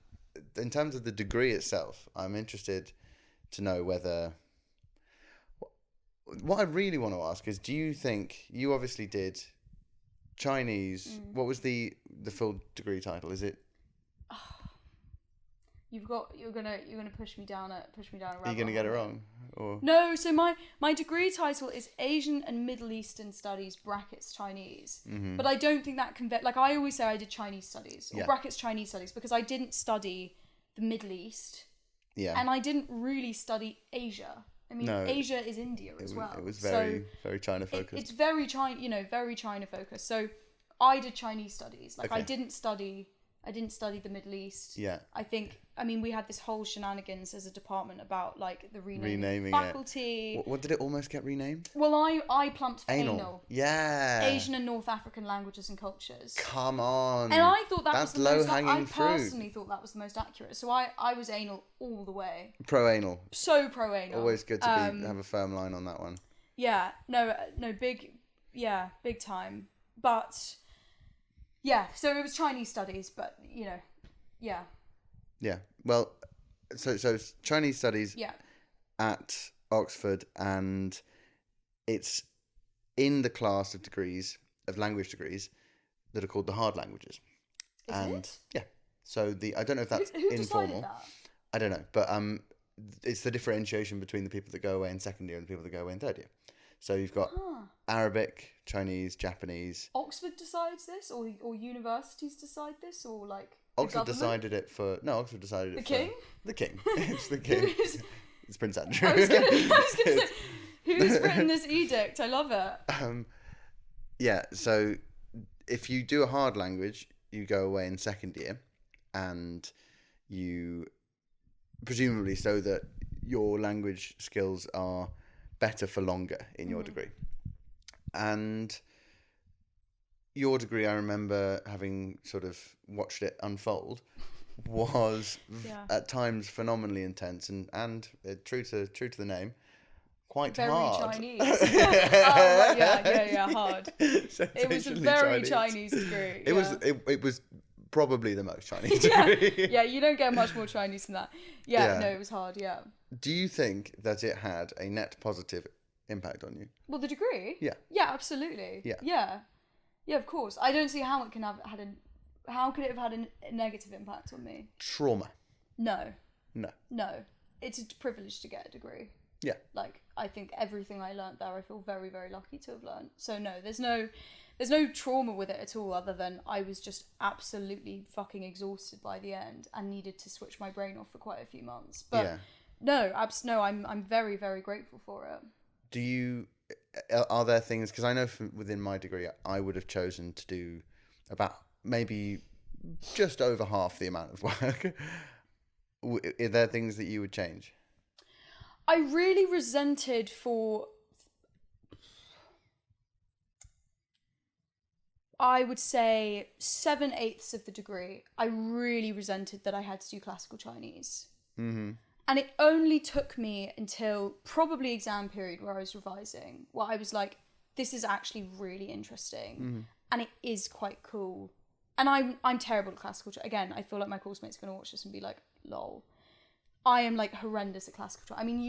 in terms of the degree itself, I'm interested to know whether... What I really want to ask is, do you think you obviously did Chinese? What was the full degree title? Is it? You're gonna push me down a rabbit. Are you gonna get it wrong? Or... No, so my degree title is Asian and Middle Eastern Studies brackets Chinese, but I don't think that like I always say I did Chinese studies or brackets Chinese studies because I didn't study the Middle East, and I didn't really study Asia. I mean, Asia is India as well. It was very China focused. It's very China focused. So I did Chinese studies. Like I didn't study the Middle East. Yeah. I mean, we had this whole shenanigans as a department about like the renaming faculty. What did it almost get renamed? Well, I plumped for anal. Yeah. Asian and North African languages and cultures. Come on. And I thought that's the most. I fruit. personally thought that was the most accurate. So I was anal all the way. Pro anal. So pro anal. Always good to have a firm line on that one. Yeah. No. Big time. But. Yeah, so it was Chinese studies, but, yeah. Yeah, well, so it's Chinese studies at Oxford, and it's in the class of language degrees, that are called the hard languages. Is it? Yeah, so I don't know if that's who informal. Decided that? I don't know, but it's the differentiation between the people that go away in second year and the people that go away in third year. So you've got Arabic, Chinese, Japanese. Oxford decides this, or universities decide this, or like Oxford decided it for Oxford decided the it king? For the king. It's the king. It's Prince Andrew. I was gonna say, who's written this edict? I love it. Yeah. So if you do a hard language, you go away in second year, and you presumably so that your language skills are better for longer in your degree. And your degree, I remember having sort of watched it unfold, was at times phenomenally intense and true to the name, quite very hard. Chinese. Hard. It was a very Chinese degree. It was probably the most Chinese degree. Yeah, you don't get much more Chinese than that. No, it was hard. Yeah. Do you think that it had a net positive impact on you? Well, the degree? Yeah. Yeah, absolutely. Yeah, of course. I don't see how it can have had how could it have had a negative impact on me? Trauma. No. It's a privilege to get a degree. Yeah. Like, I think everything I learnt there, I feel very, very lucky to have learnt. So no, there's no trauma with it at all, other than I was just absolutely fucking exhausted by the end and needed to switch my brain off for quite a few months. But no, I'm very, very grateful for it. Are there things, because I know within my degree I would have chosen to do about maybe just over half the amount of work. Are there things that you would change? I really resented I would say 7/8 of the degree, I really resented that I had to do classical Chinese. Mm-hmm. And it only took me until probably exam period where I was revising, where I was like, this is actually really interesting. Mm-hmm. And it is quite cool. And I'm terrible at classical. Again, I feel like my course mates are going to watch this and be like, lol. I am like horrendous at classical. I mean,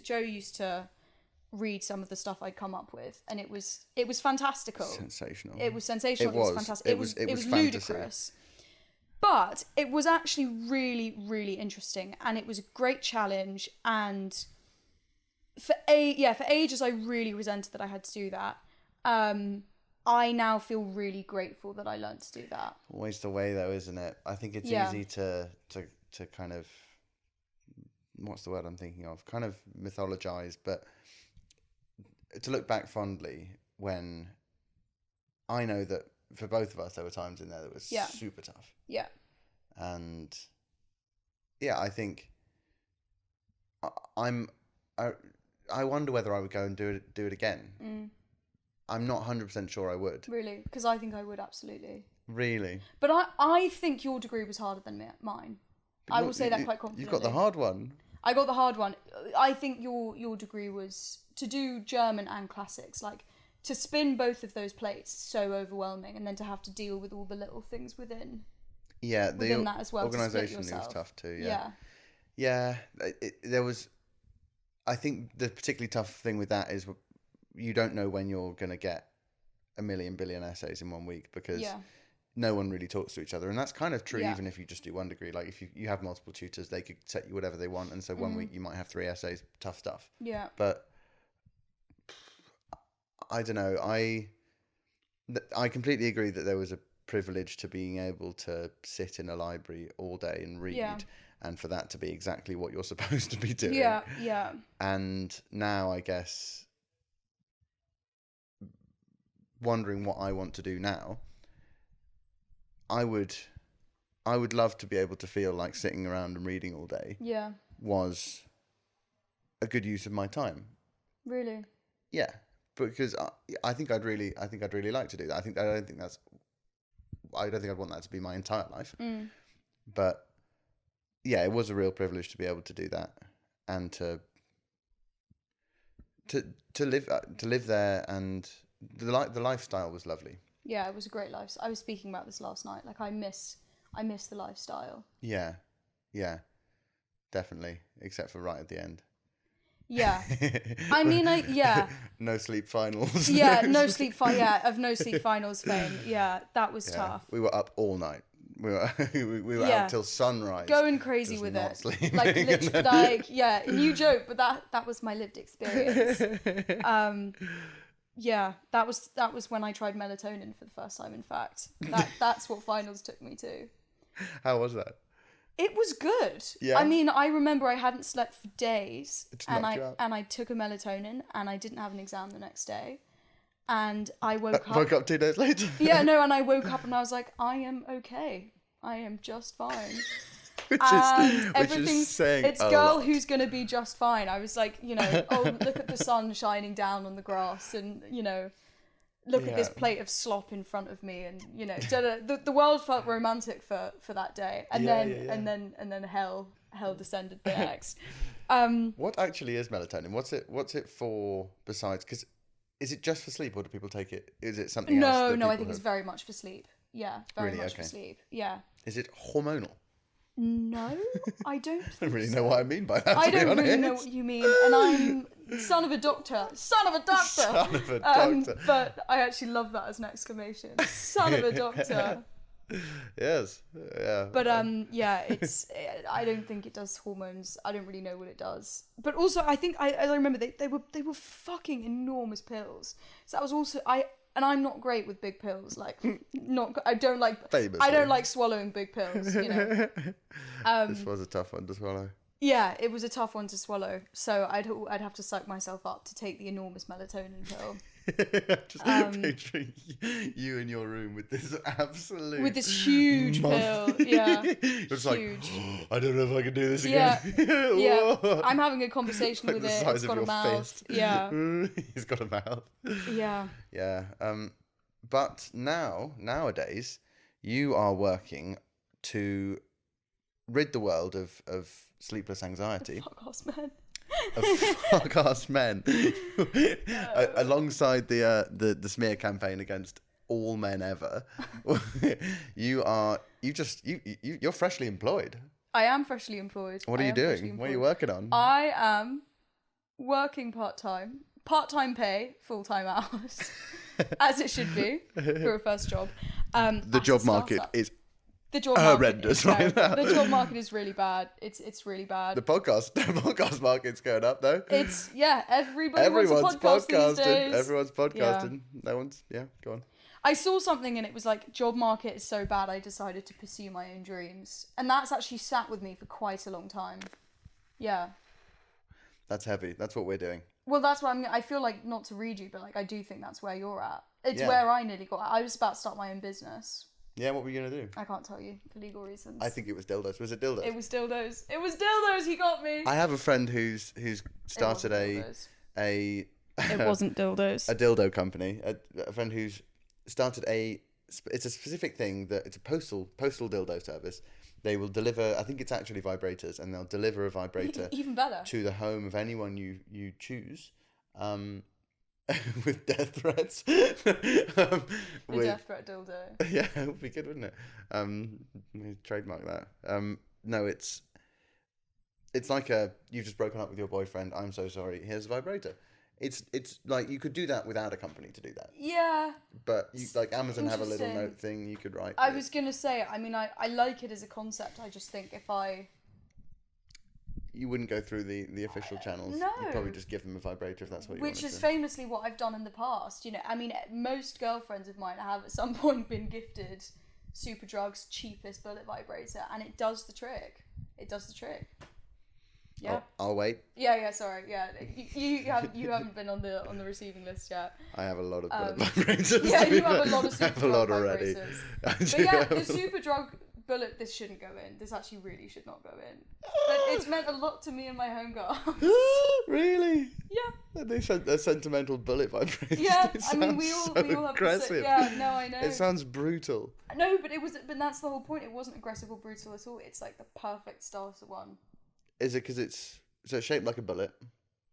Joe used to read some of the stuff I'd come up with, and it was fantastical. Sensational. It was sensational. It was fantastic. It was ludicrous. But it was actually really, really interesting, and it was a great challenge. And for ages, I really resented that I had to do that. I now feel really grateful that I learned to do that. Always the way, though, isn't it? I think it's easy to kind of, what's the word I'm thinking of? Kind of mythologize, but to look back fondly when I know that for both of us, there were times in there that was super tough. Yeah. And yeah, I think I wonder whether I would go and do it again. I'm not 100% sure I would. Really? Because I think I would, absolutely. Really? But I think your degree was harder than mine. I will say that quite confidently. You've got the hard one. I got the hard one. I think your degree was to do German and classics, like to spin both of those plates, so overwhelming, and then to have to deal with all the little things within. Yeah, within that as well. Organisation was tough too. Yeah. There was. I think the particularly tough thing with that is you don't know when you're going to get a million billion essays in 1 week, because no one really talks to each other. And that's kind of true even if you just do one degree. Like if you have multiple tutors, they could set you whatever they want. And so 1 week you might have 3 essays, tough stuff. Yeah. But I don't know. I completely agree that there was a privilege to being able to sit in a library all day and read, and for that to be exactly what you're supposed to be doing. Yeah. And now I guess wondering what I want to do now, I would love to be able to feel like sitting around and reading all day was a good use of my time. Really? Yeah, because I think I'd really like to do that. I don't think I'd want that to be my entire life. But yeah, it was a real privilege to be able to do that, and to live there, and the lifestyle was lovely. Yeah, it was a great life. I was speaking about this last night. Like I miss the lifestyle. Yeah, definitely, except for right at the end. Yeah, I mean, no sleep finals. Yeah, no sleep finals fame. Yeah, that was tough. We were up all night. We were out till sunrise, going crazy with it. Sleeping. Like literally, you joke, but that was my lived experience. Yeah, that was when I tried melatonin for the first time. In fact, that's what finals took me to. How was that? It was good. Yeah. I mean, I remember I hadn't slept for days, and I took a melatonin, and I didn't have an exam the next day, and I woke up 2 days later. Yeah, no, and I woke up and I was like, I am okay. I am just fine. which is saying it's girl who's gonna be just fine. I was like, oh, look at the sun shining down on the grass, and look at this plate of slop in front of me, and the world felt romantic for that day, and then hell descended the next. What actually is melatonin? What's it for besides? Because is it just for sleep, or do people take it? Is it something else? No, I think it's very much for sleep. Yeah, very much for sleep. Yeah. Is it hormonal? No, I don't really know what I mean by that. I don't really know what you mean, and I'm son of a doctor. But I actually love that as an exclamation. Son of a doctor. Yes. Yeah. But it's. I don't think it does hormones. I don't really know what it does. But also, I think I remember they were fucking enormous pills. So that was also And I'm not great with big pills. Like, I don't like swallowing big pills. This was a tough one to swallow. Yeah, it was a tough one to swallow. So I'd have to psych myself up to take the enormous melatonin pill. Just picturing you in your room with this huge pill. Yeah, it's huge. Like, I don't know if I can do this again. Yeah. I'm having a conversation with it. It's got a mouth. Fist. Yeah, he's got a mouth. Yeah. But nowadays, you are working to rid the world of sleepless anxiety. Fuck ass men. Alongside the smear campaign against all men ever, you're freshly employed. I am freshly employed. What are you doing? What are you working on? I am working part-time pay, full-time hours, as it should be for a first job. The job market is The job horrendous right now. The job market is really bad. It's really bad. The podcast market's going up though. Everyone's wants a podcast podcasting. These days. Everyone's podcasting. Yeah. No one's go on. I saw something and it was like, job market is so bad I decided to pursue my own dreams. And that's actually sat with me for quite a long time. Yeah. That's heavy. That's what we're doing. Well, that's what I feel like, not to read you, but like I do think that's where you're at. It's where I nearly got. I was about to start my own business. Yeah, what were you going to do? I can't tell you for legal reasons. I think it was dildos. Was it dildos? It was dildos. It was dildos. He got me. I have a friend who's started It wasn't dildos. a dildo company. A friend who's started it's a specific thing that it's a postal dildo service. They will deliver. I think it's actually vibrators, and they'll deliver a vibrator Even better. to the home of anyone you choose. With death threats. The death threat dildo. Yeah, it would be good, wouldn't it? Trademark that. No, it's like you've just broken up with your boyfriend. I'm so sorry. Here's a vibrator. It's like you could do that without a company to do that. Yeah. But you, like Amazon have a little note thing you could write. I was gonna say. I mean, I like it as a concept. I just think you wouldn't go through the official channels. No. You'd probably just give them a vibrator if that's what you wanted. Which is famously what I've done in the past. You know, I mean, most girlfriends of mine have at some point been gifted Superdrug's cheapest bullet vibrator, and it does the trick. It does the trick. Yeah. I'll wait. Yeah. Sorry. Yeah. You haven't been on the receiving list yet. I have a lot of bullet vibrators. Yeah, you have a lot of Superdrug I have a lot already. But yeah, the Superdrug bullet. This shouldn't go in. This actually really should not go in. But it's meant a lot to me and my homegirl. Really? Yeah. They said a sentimental bullet vibrator. Yeah, I mean we all have aggressive. yeah, no, I know. It sounds brutal. No, but that's the whole point. It wasn't aggressive or brutal at all. It's like the perfect starter one. Is it because it's shaped like a bullet?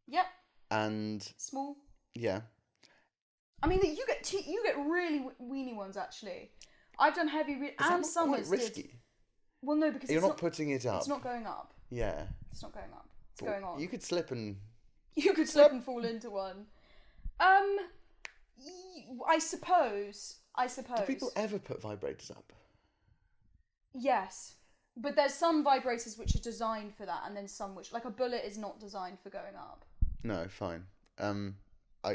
Yep. And small. Yeah. I mean, you get really weeny ones actually. I've done heavy and some quite risky. Well, no, because you're not putting it up. It's not going up. Yeah. It's not going up. It's going on. You could slip and. You could slip and fall into one. I suppose. Do people ever put vibrators up? Yes. But there's some vibrators which are designed for that, and then some which, like a bullet, is not designed for going up. No, fine.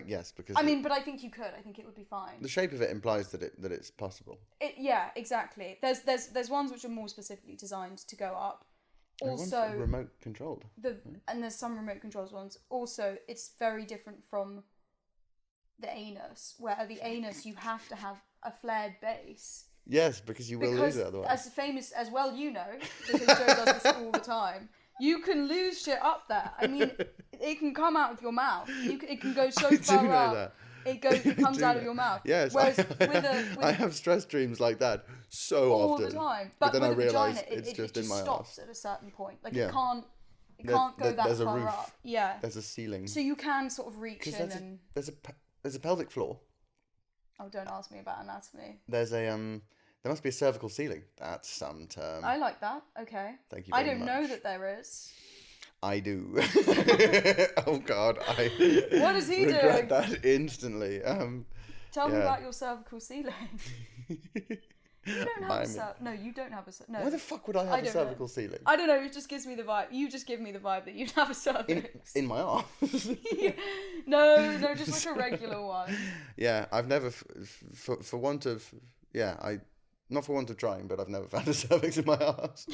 Yes, because. I mean, but I think you could. I think it would be fine. The shape of it implies that it's possible. Yeah, exactly. There's ones which are more specifically designed to go up. Also, remote controlled. And there's some remote controls ones. Also, it's very different from the anus, where at the anus you have to have a flared base. Yes, because you will lose it otherwise. As famous as well, you know, because Joe does this all the time. You can lose shit up there. I mean, it can come out of your mouth. It can go so far up. That. It comes out of your mouth. Yes. Whereas I have stress dreams like that so all often. All the time. But then with I realise vagina, it's just in my ass. It stops at a certain point. Like it can't go that far roof. up. Yeah. There's a ceiling. So you can sort of reach in and. There's a pelvic floor. Oh, don't ask me about anatomy. There must be a cervical ceiling. That's some term. I like that. Okay. Thank you very much. I don't know that there is. I do. Oh God, What is he regret doing? that instantly. Tell me about your cervical ceiling. You don't have no, you don't have a no. Why the fuck would I have a cervical ceiling? I don't know. It just gives me the vibe. You just give me the vibe that you'd have a cervix. In my arm. No, just like a regular one. Yeah, I've never, for want of, not for want of trying, but I've never found a cervix in my arse.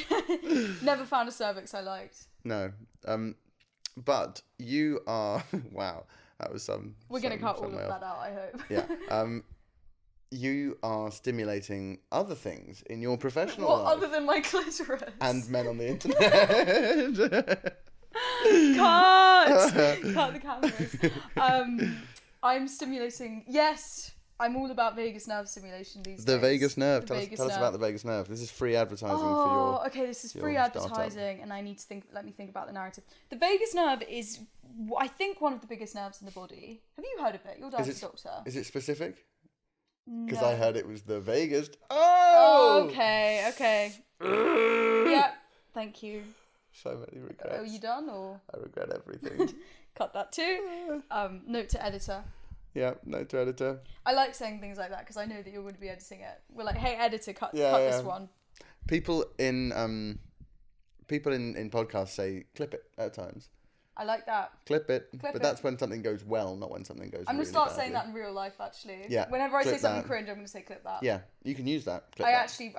Never found a cervix I liked. No. But you are, wow, that was some. We're going to cut all of that out, I hope. Yeah. You are stimulating other things in your professional life. What, other than my clitoris? And men on the internet. Cut the cameras. I'm stimulating, yes, I'm all about vagus nerve stimulation these days. The vagus nerve. Tell us about the vagus nerve. This is free advertising for your. Okay, this is free advertising, and I need to let me think about the narrative. The vagus nerve is, I think, one of the biggest nerves in the body. Have you heard of it? Your dad's a doctor. Is it specific? Because No. I heard it was the vagus. Oh! Okay. Yeah, thank you. So many regrets. Are you done, or? I regret everything. Cut that too. Note to editor. Yeah, note to editor. I like saying things like that because I know that you're going to be editing it. We're like, hey, editor, cut this one. People in podcasts say clip it at times. I like that. Clip it. But that's when something goes well, not when something goes I'm going really to start badly. saying that in real life, actually. Yeah. Whenever I say something cringe, I'm going to say clip that. Yeah, you can use that. I actually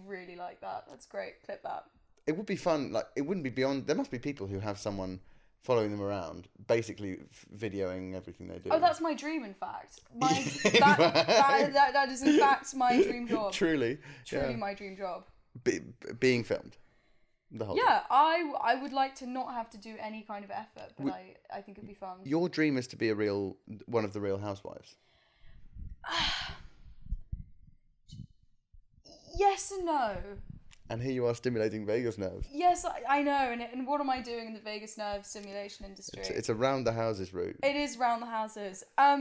really like that. That's great. Clip that. It would be fun. Like, it wouldn't be beyond. There must be people who have someone following them around, basically videoing everything they do. Oh, that's my dream, in fact. That is, in fact, my dream job. Truly My dream job. Being filmed. The whole Yeah, I would like to not have to do any kind of effort, but I think it'd be fun. Your dream is to be one of the Real Housewives. Yes and no. And here you are stimulating vagus nerves. Yes, I know. And what am I doing in the vagus nerve stimulation industry? It's around the houses route. It is round the houses. I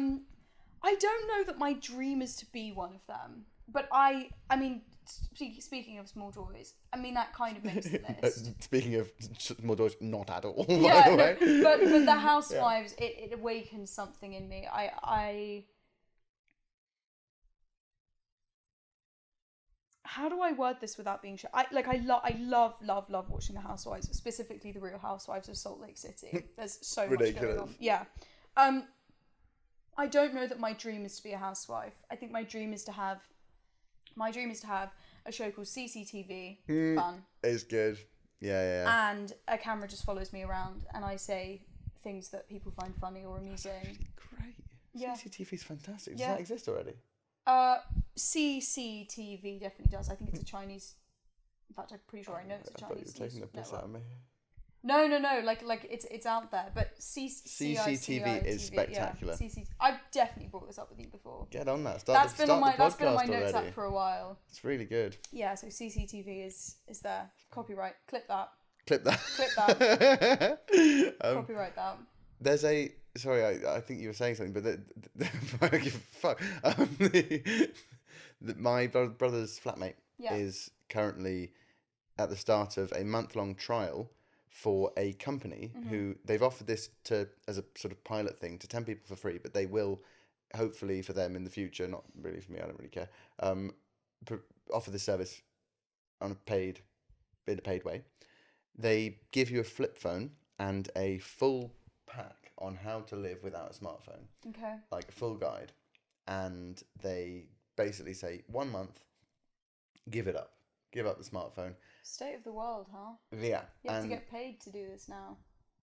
don't know that my dream is to be one of them, but I mean, speaking of small joys, I mean that kind of makes the list. Speaking of small joys, not at all. Yeah, by the way. No, but the housewives, it awakens something in me. How do I word this without being sure? I love watching the Housewives, specifically the Real Housewives of Salt Lake City. There's so much going on. Yeah. I don't know that my dream is to be a housewife. I think my dream is to have a show called CCTV. Fun. It's good. Yeah. And a camera just follows me around, and I say things that people find funny or amusing. Really great. Yeah. CCTV's fantastic. Does that exist already? CCTV definitely does. I think it's a Chinese. In fact, I'm pretty sure I know it's a Chinese. I thought you were taking the piss out of me. No. Like it's out there. But CCTV is spectacular. Yeah. I've definitely brought this up with you before. Get on that. That's been on my notes app for a while. It's really good. Yeah. So CCTV is there. Copyright. Clip that. Copyright that. There's a. Sorry, I think you were saying something, but fuck. My brother's flatmate is currently at the start of a month-long trial for a company who they've offered this as a sort of pilot thing to 10 people for free, but they will, hopefully for them in the future, not really for me, I don't really care, offer this service in a paid way. They give you a flip phone and a full pack on how to live without a smartphone. Okay. Like a full guide. And they basically say 1 month, give it up. Give up the smartphone. State of the world, huh? Yeah. You have to get paid to do this now.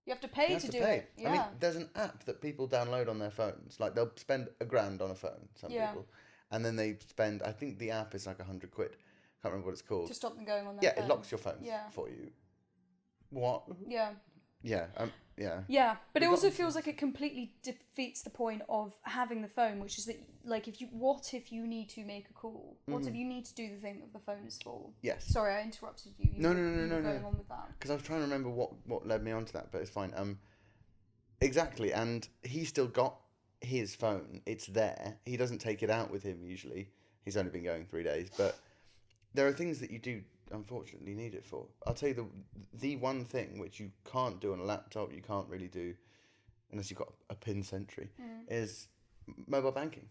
You have to pay to do it. Yeah. I mean, there's an app that people download on their phones. Like they'll spend $1,000 on a phone, some people. And then they spend, I think the app is like £100. Can't remember what it's called. To stop them going on their phone. Yeah, it locks your phone for you. What? Yeah. Yeah. Yeah, but it also feels like it completely defeats the point of having the phone, which is that, like, what if you need to make a call? What if you need to do the thing that the phone is for? Yes. Sorry, I interrupted you. No. Going on with that. Because I was trying to remember what led me on to that, but it's fine. Exactly, and he's still got his phone. It's there. He doesn't take it out with him usually. He's only been going 3 days, but there are things that you do unfortunately need it for. I'll tell you the one thing which you can't do on a laptop, you can't really do unless you've got a pin sentry, is mobile banking.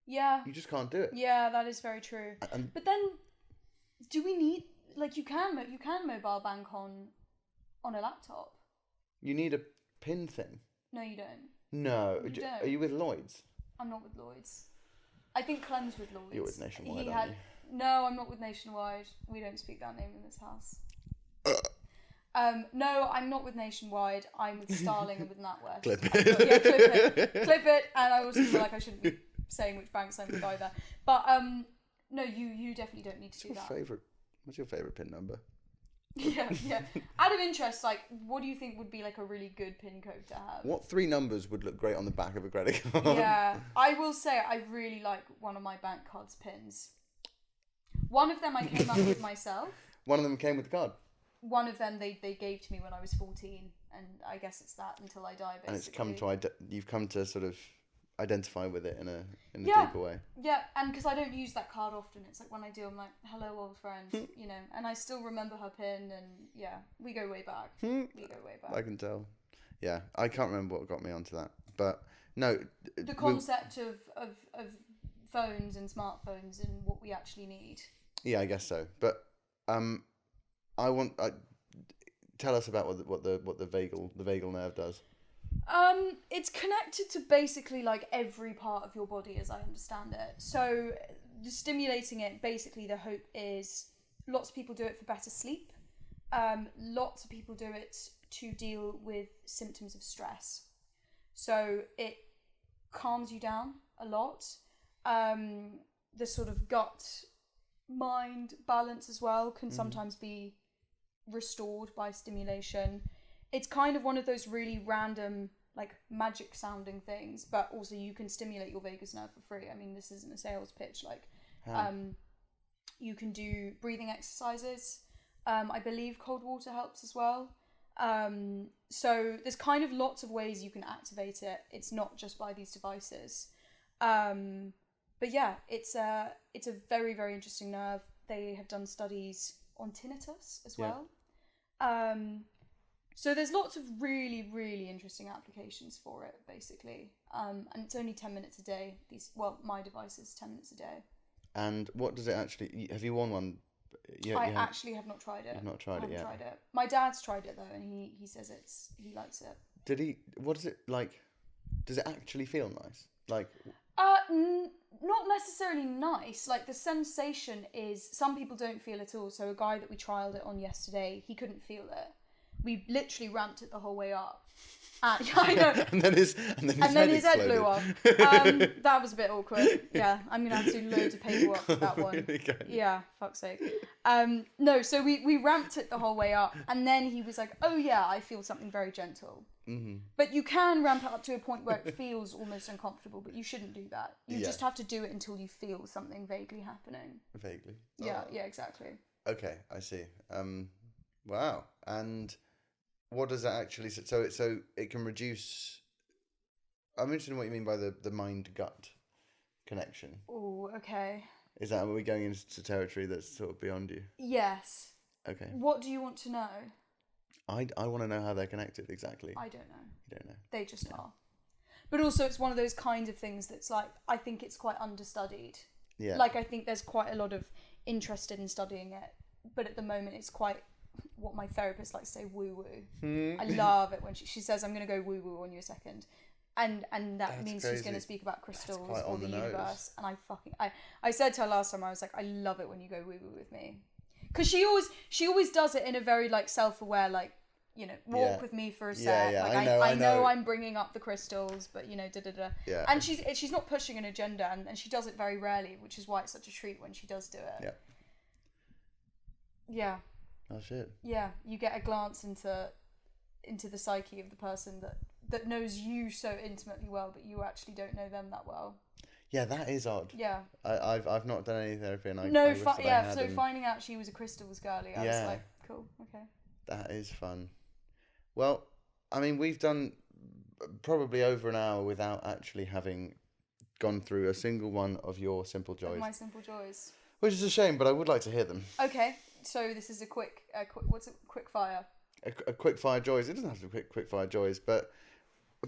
Yeah. You just can't do it. Yeah, that is very true. But then, do we need, like, you can mobile bank on a laptop? You need a pin thing. No, you don't. No. You don't. Are you with Lloyd's? I'm not with Lloyd's. I think Clem's with Lloyd's. You're with Nationwide, aren't you? No, I'm not with Nationwide. We don't speak that name in this house. No, I'm not with Nationwide. I'm with Starling and with NatWest. Clip it. Clip it. And I also feel like I shouldn't be saying which banks I'm with either. But no, you definitely don't need to do that. What's your favourite PIN number? Yeah. Out of interest, like, what do you think would be like a really good PIN code to have? What 3 numbers would look great on the back of a credit card? Yeah, I will say I really like one of my bank cards pins. One of them I came up with myself. One of them came with the card. One of them they gave to me when I was 14, and I guess it's that until I die. Basically. And you've come to sort of identify with it in a deeper way. Yeah, and because I don't use that card often, it's like when I do, I'm like, hello, old friend, you know, and I still remember her pin, and yeah, we go way back. I can tell. Yeah, I can't remember what got me onto that, but no. The concept of phones and smartphones and what we actually need. Yeah, I guess so. But tell us about what the vagal nerve does. It's connected to basically like every part of your body, as I understand it. So stimulating it, basically the hope is lots of people do it for better sleep. Lots of people do it to deal with symptoms of stress. So it calms you down a lot. The sort of gut mind balance as well can sometimes be restored by stimulation. It's kind of one of those really random, like, magic sounding things, but also you can stimulate your vagus nerve for free. I mean, this isn't a sales pitch. Like, you can do breathing exercises. I believe cold water helps as well. So there's kind of lots of ways you can activate it. It's not just by these devices. But yeah, it's a very, very interesting nerve. They have done studies on tinnitus as well. So there's lots of really, really interesting applications for it, basically. And it's only 10 minutes a day. My device is 10 minutes a day. And what does it actually... Have you worn one? I actually have not tried it. You've not tried it yet? Tried it. My dad's tried it, though, and he says he likes it. Did he... What is it like? Does it actually feel nice? Like... Not necessarily nice. Like, the sensation is... Some people don't feel it at all. So a guy that we trialled it on yesterday, he couldn't feel it. We literally ramped it the whole way up. I know. and then his head blew off. That was a bit awkward. Yeah, I'm gonna have to do loads of paperwork for that one. Okay. Yeah, fuck's sake. No, so we ramped it the whole way up, and then he was like, "Oh yeah, I feel something very gentle." Mm-hmm. But you can ramp it up to a point where it feels almost uncomfortable, but you shouldn't do that. You just have to do it until you feel something vaguely happening. Vaguely. Yeah, yeah, exactly. Okay, I see. Wow, and. What does that actually... So it can reduce... I'm interested in what you mean by the mind-gut connection. Oh, okay. Is that... Are we going into territory that's sort of beyond you? Yes. Okay. What do you want to know? I want to know how they're connected, exactly. I don't know. You don't know? They just are. But also it's one of those kinds of things that's like... I think it's quite understudied. Yeah. Like, I think there's quite a lot of interest in studying it. But at the moment it's quite... what my therapist likes to say, woo-woo. I love it when she says, I'm going to go woo-woo on you a second. And that That's means crazy. She's going to speak about crystals or the universe. And I said to her last time, I was like, I love it when you go woo-woo with me. Because she always does it in a very, like, self-aware, like, you know, walk with me for a sec. Yeah, like, I know I'm bringing up the crystals, but, you know, da-da-da. Yeah. And she's not pushing an agenda, and she does it very rarely, which is why it's such a treat when she does do it. Yeah. Yeah. Oh shit. Yeah, you get a glance into the psyche of the person that knows you so intimately well, but you actually don't know them that well. Yeah, that is odd. Yeah. I've not done any therapy, and so finding out she was a crystals girly, I was like, cool, okay. That is fun. Well, I mean, we've done probably over an hour without actually having gone through a single one of your simple joys. My simple joys. Which is a shame, but I would like to hear them. Okay. So this is a quick quick fire? A quick fire joys. It doesn't have to be quick fire joys, but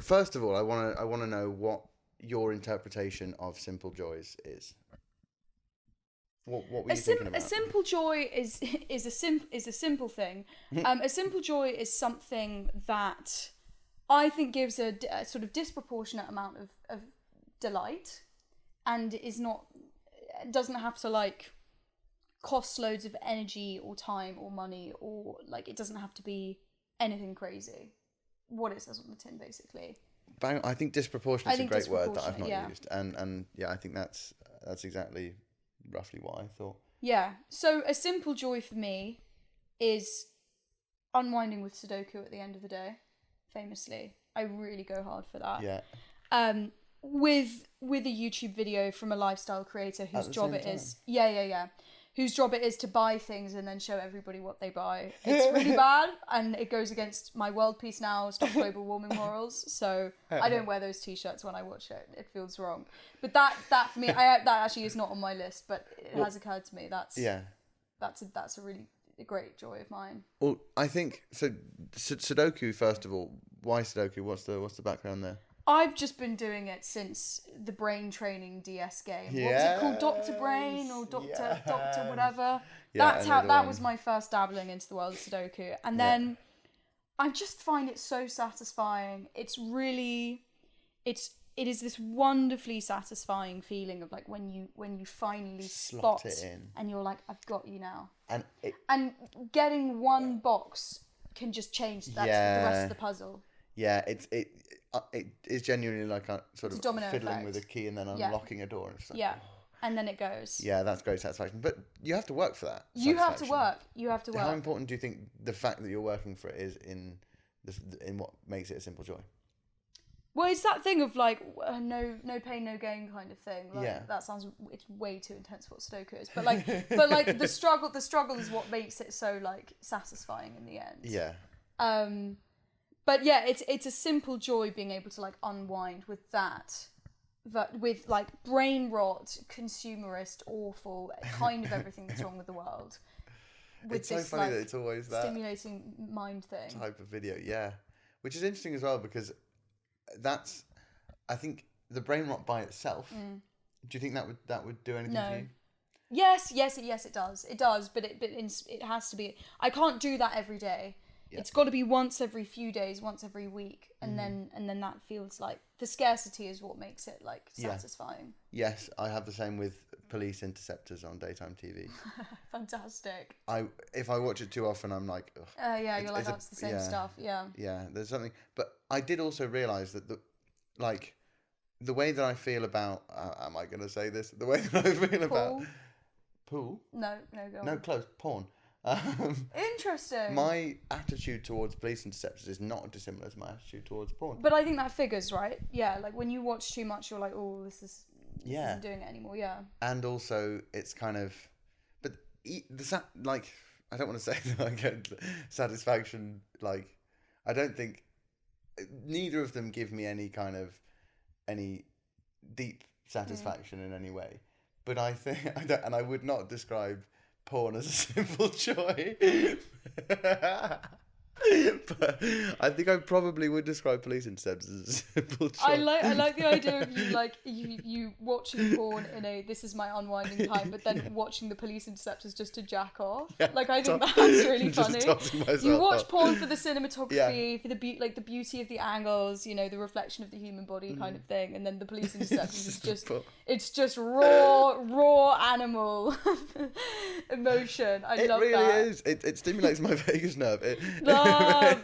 first of all, I want to know what your interpretation of simple joys is. What were you thinking about? A simple joy is a simple thing. A simple joy is something that I think gives a sort of disproportionate amount of delight, and doesn't have to like cost loads of energy or time or money, or like it doesn't have to be anything crazy. What it says on the tin, basically. Bang! I think disproportionate is a great word that I've not used, and yeah, I think that's exactly roughly what I thought. Yeah. So a simple joy for me is unwinding with Sudoku at the end of the day. Famously, I really go hard for that. Yeah. With a YouTube video from a lifestyle creator whose job it is. Whose job it is to buy things and then show everybody what they buy. It's really bad, and it goes against my world peace now, stop global warming morals. So I don't wear those t-shirts when I watch it. It feels wrong. But that for me, that actually is not on my list, but it has occurred to me. That's a really great joy of mine. Well, I think so. Sudoku, first of all, why Sudoku? What's the background there? I've just been doing it since the brain training DS game. What was it called? Dr. Brain or Doctor whatever. Yeah, that was my first dabbling into the world of Sudoku. And then I just find it so satisfying. It is this wonderfully satisfying feeling of like when you finally spot it in. And you're like, I've got you now. And getting one box can just change the rest of the puzzle. Yeah, it is genuinely like a sort of domino fiddling effect. with a key and then unlocking a door. And it's like, And then it goes. Yeah, that's great satisfaction. But you have to work for that. You have to work. How important do you think the fact that you're working for it is in what makes it a simple joy? Well, it's that thing of like no pain, no gain kind of thing. Like, yeah. That sounds it's way too intense for what Sudoku is. But like the struggle is what makes it so like satisfying in the end. Yeah. But yeah, it's a simple joy being able to like unwind with that. But with like brain rot, consumerist, awful, kind of everything that's wrong with the world. With it's so funny that it's always that stimulating mind thing type of video, yeah. Which is interesting as well because that's, I think, the brain rot by itself. Do you think that would do anything for you? Yes, it does. It does, but it has to be. I can't do that every day. Yeah. It's got to be once every few days, once every week, and then that feels like the scarcity is what makes it like satisfying. Yes, I have the same with police interceptors on daytime TV. Fantastic. If I watch it too often, I'm like, ugh. You're like, that's the same stuff. Yeah. Yeah, there's something, but I did also realise that the way that I feel about, am I going to say this? The way that I feel about pool. No, go on. No, close porn. Interesting. My attitude towards police interceptors is not dissimilar to my attitude towards porn. But I think that figures, right? Yeah, like when you watch too much, you're like, oh, this isn't doing it anymore. Yeah. And also, it's kind of, but like, I don't want to say that I get satisfaction. Like, I don't think neither of them give me any deep satisfaction in any way. But I think and I would not describe porn as a simple joy. But I think I probably would describe police interceptors as a simple joy. I like the idea of you watching porn in this is my unwinding time, but then watching the police interceptors just to jack off. Yeah, I think that's really funny. You watch porn for the cinematography, for the beauty of the angles, the reflection of the human body kind of thing, and then the police interceptors is just raw animal emotion. I love that. It really is. It stimulates my vagus nerve. Love. I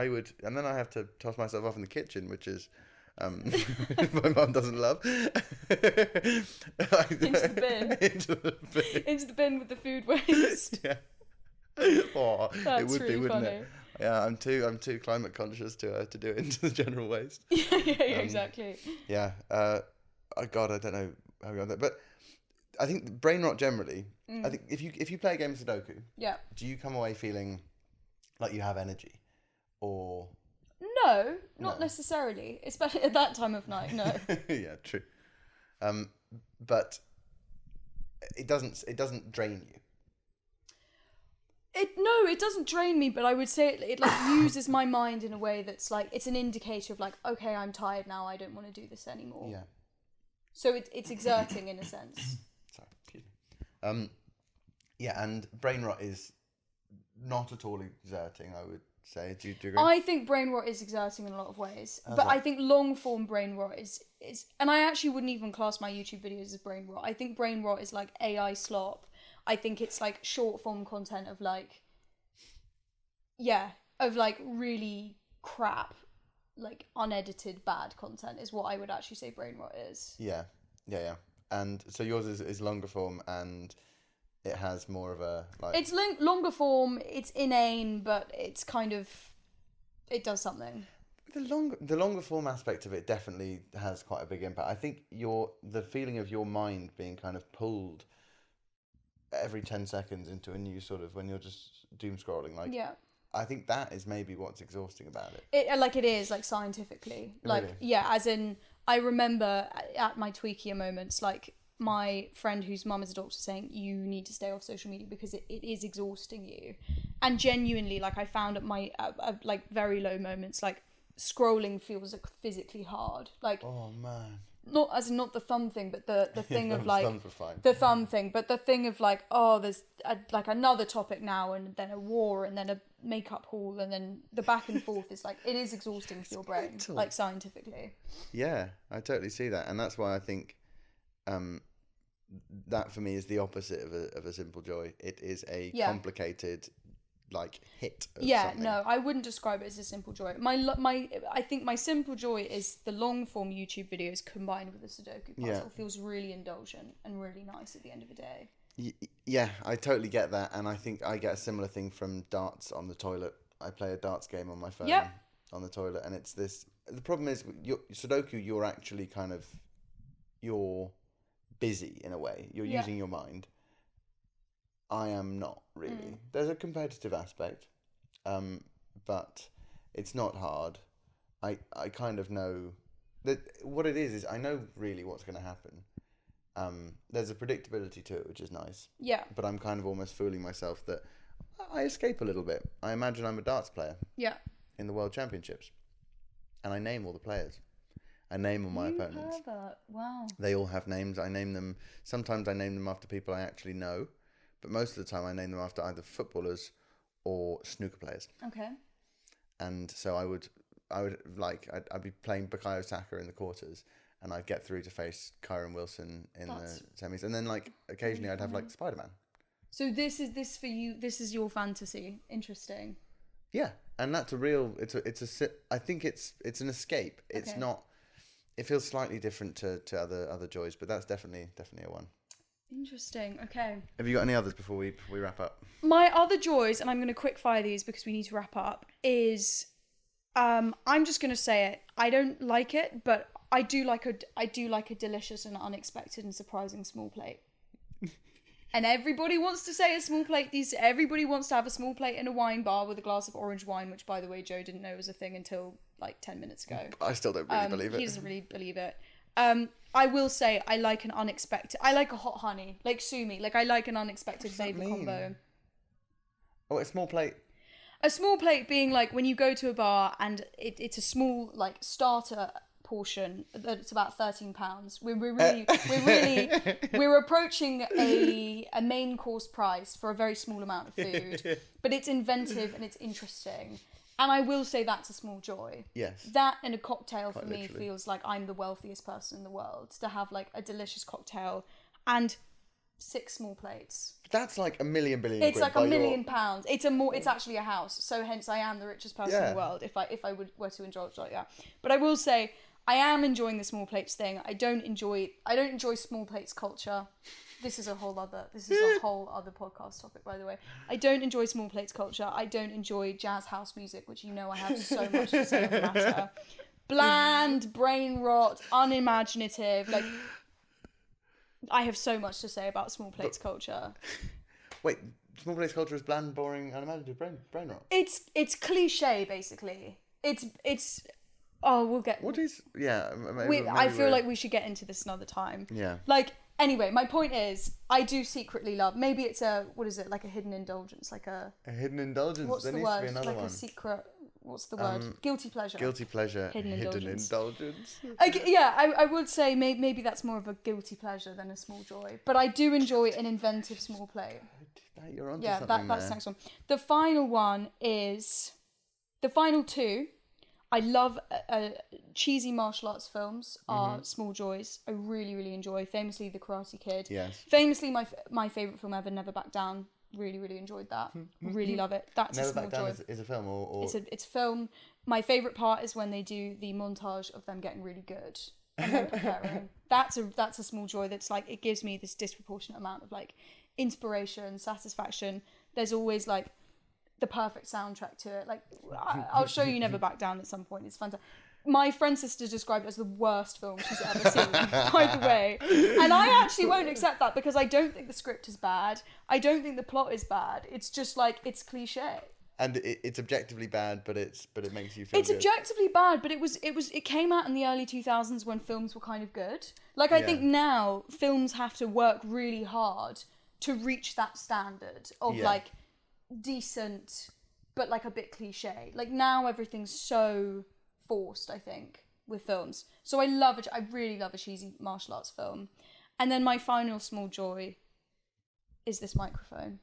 would, and then I have to toss myself off in the kitchen, which is my mum doesn't love. Into the bin with the food waste. Yeah. Oh, that's it would really be, wouldn't funny. it? Yeah, I'm too climate conscious to do it into the general waste. Yeah, exactly. Yeah. God, I don't know how we got that, but I think brain rot generally. I think if you play a game of Sudoku, do you come away feeling like you have energy, or no, not necessarily, especially at that time of night. No. Yeah, true. But it doesn't drain you. It doesn't drain me, but I would say it like uses my mind in a way that's like it's an indicator of like, okay, I'm tired now. I don't want to do this anymore. Yeah. So it's exerting in a sense. Sorry, excuse me. Yeah, and brain rot is not at all exerting, I would say. Do you agree? I think brain rot is exerting in a lot of ways, but I think long form brain rot is, and I actually wouldn't even class my YouTube videos as brain rot. I think brain rot is like AI slop. I think it's like short form content of like, really crap, like unedited bad content is what I would actually say brain rot is. Yeah. And so yours is longer form, and it has more of a like. It's longer form. It's inane, but it's kind of, it does something. The longer form aspect of it definitely has quite a big impact. I think the feeling of your mind being kind of pulled every 10 seconds into a new sort of, when you're just doom scrolling, like, yeah, I think that is maybe what's exhausting about it. It is like scientifically, like, really? Yeah, as in I remember at my tweakier moments, like my friend whose mum is a doctor saying you need to stay off social media because it is exhausting you. And genuinely, like, I found at my like very low moments, like scrolling feels like physically hard. Like, oh man. Not the thumb thing, but the thing of like thumbs were fine. The thumb thing, but the thing of like, oh, there's like another topic now, and then a war, and then a makeup haul, and then the back and forth is like, it is exhausting for your brain, brutal. Like scientifically. Yeah, I totally see that, and that's why I think that for me is the opposite of a simple joy. It is a complicated, like hit of Yeah, something. no, I wouldn't describe it as a simple joy. I think my simple joy is the long form YouTube videos combined with the Sudoku puzzle. Yeah. Feels really indulgent and really nice at the end of the day. Yeah, I totally get that, and I think I get a similar thing from darts on the toilet. I play a darts game on my phone on the toilet, and it's this. The problem is, Sudoku, you're actually kind of, you're busy in a way. You're using your mind. I am not really. There's a competitive aspect, but it's not hard. I kind of know that what it is I know really what's going to happen. There's a predictability to it, which is nice. Yeah. But I'm kind of almost fooling myself that I escape a little bit. I imagine I'm a darts player. Yeah. In the World Championships, and I name all the players. I name all my opponents. Wow. They all have names. I name them. Sometimes I name them after people I actually know, but most of the time I name them after either footballers or snooker players. Okay. And so I'd be playing Bukayo Saka in the quarters, and I'd get through to face Kyron Wilson in the semis, and then like occasionally I'd have like Spider-Man. So this for you. This is your fantasy. Interesting. Yeah, and that's a real. I think it's an escape. It's not. It feels slightly different to other joys, but that's definitely a one. Interesting. Okay. Have you got any others before we wrap up? My other joys, and I'm going to quick fire these because we need to wrap up. Is I'm just going to say it. I don't like it, but I do like a delicious and unexpected and surprising small plate. And everybody wants to say a small plate. Everybody wants to have a small plate in a wine bar with a glass of orange wine, which, by the way, Joe didn't know was a thing until like 10 minutes ago. I still don't really believe it. He doesn't really believe it. I will say I like an unexpected. I like a hot honey, like sue me. Like I like an unexpected flavour combo. Oh, a small plate. A small plate being like when you go to a bar and it's a small like starter portion that's about £13. We're approaching a main course price for a very small amount of food, but it's inventive and it's interesting. And I will say that's a small joy. Yes. That and a cocktail Quite for me literally. feels like I'm the wealthiest person in the world to have like a delicious cocktail and 6 small plates. That's like £1 million billion. It's like £1 million. It's actually a house. So hence I am the richest person in the world if I were to indulge like that. But I will say I am enjoying the small plates thing. I don't enjoy small plates culture. This is a whole other podcast topic, by the way. I don't enjoy small plates culture. I don't enjoy jazz house music, which you know I have so much to say on the matter. Bland, brain rot, unimaginative. Like, I have so much to say about small plates culture. Wait, small plates culture is bland, boring, unimaginative brain rot. It's cliche, basically. It's. Oh, we'll get. What is? Yeah, maybe I feel like we should get into this another time. Yeah. Like. Anyway, my point is, I do secretly love. Maybe it's like a hidden indulgence, like a hidden indulgence. What's there the needs word? to be another like one. a secret. What's the word? Guilty pleasure. Guilty pleasure. Hidden indulgence. I would say maybe that's more of a guilty pleasure than a small joy. But I do enjoy an inventive small plate. You're onto Yeah, something that's there. the next one. The final one is the final two. I love cheesy martial arts films are small joys. I really, really enjoy. Famously, The Karate Kid. Yes. Famously, my favourite film ever, Never Back Down. Really, really enjoyed that. Really love it. That's Never a small Back Down joy. is a film or... It's a film. My favourite part is when they do the montage of them getting really good and then preparing. That's a small joy. That's like it gives me this disproportionate amount of like inspiration, satisfaction. There's always like the perfect soundtrack to it. Like I'll show you Never Back Down at some point. It's fantastic. My friend's sister described it as the worst film she's ever seen, by the way. And I actually won't accept that because I don't think the script is bad. I don't think the plot is bad. It's just like it's cliche. And it's objectively bad, but it makes you feel It's good. objectively bad, but it came out in the early 2000s when films were kind of good. Like I think now films have to work really hard to reach that standard of like decent but like a bit cliche. Like now everything's so forced, I think, with films. So I really love a cheesy martial arts film. And then my final small joy is this microphone.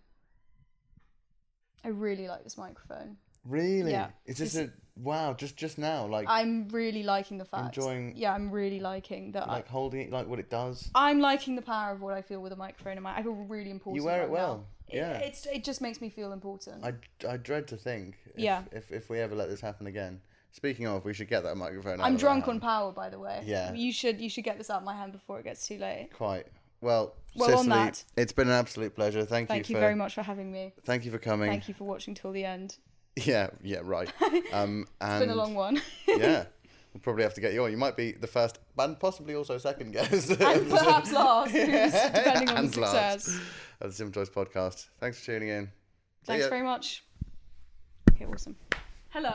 I really like this microphone. Really? Yeah. It's just wow, just now, like I'm really liking the fact. enjoying. Yeah, I'm really liking that. Like holding it, like what it does. I'm liking the power of what I feel with a microphone in my. I feel really important. You wear it well. Yeah. It just makes me feel important. I dread to think Yeah. if we ever let this happen again. Speaking of, we should get that microphone out I'm of drunk our on hand. power, by the way. Yeah. You should get this out of my hand before it gets too late. Quite. Well, Well, Cicely, on that, it's been an absolute pleasure. Thank you very much for having me. Thank you for coming. Thank you for watching till the end. Yeah, right. It's been a long one. Yeah. We'll probably have to get you on. You might be the first and possibly also second guest. And perhaps last, depending on And the success. last of the Simple Choice podcast. Thanks for tuning in. Thanks very much. Okay, awesome. Hello.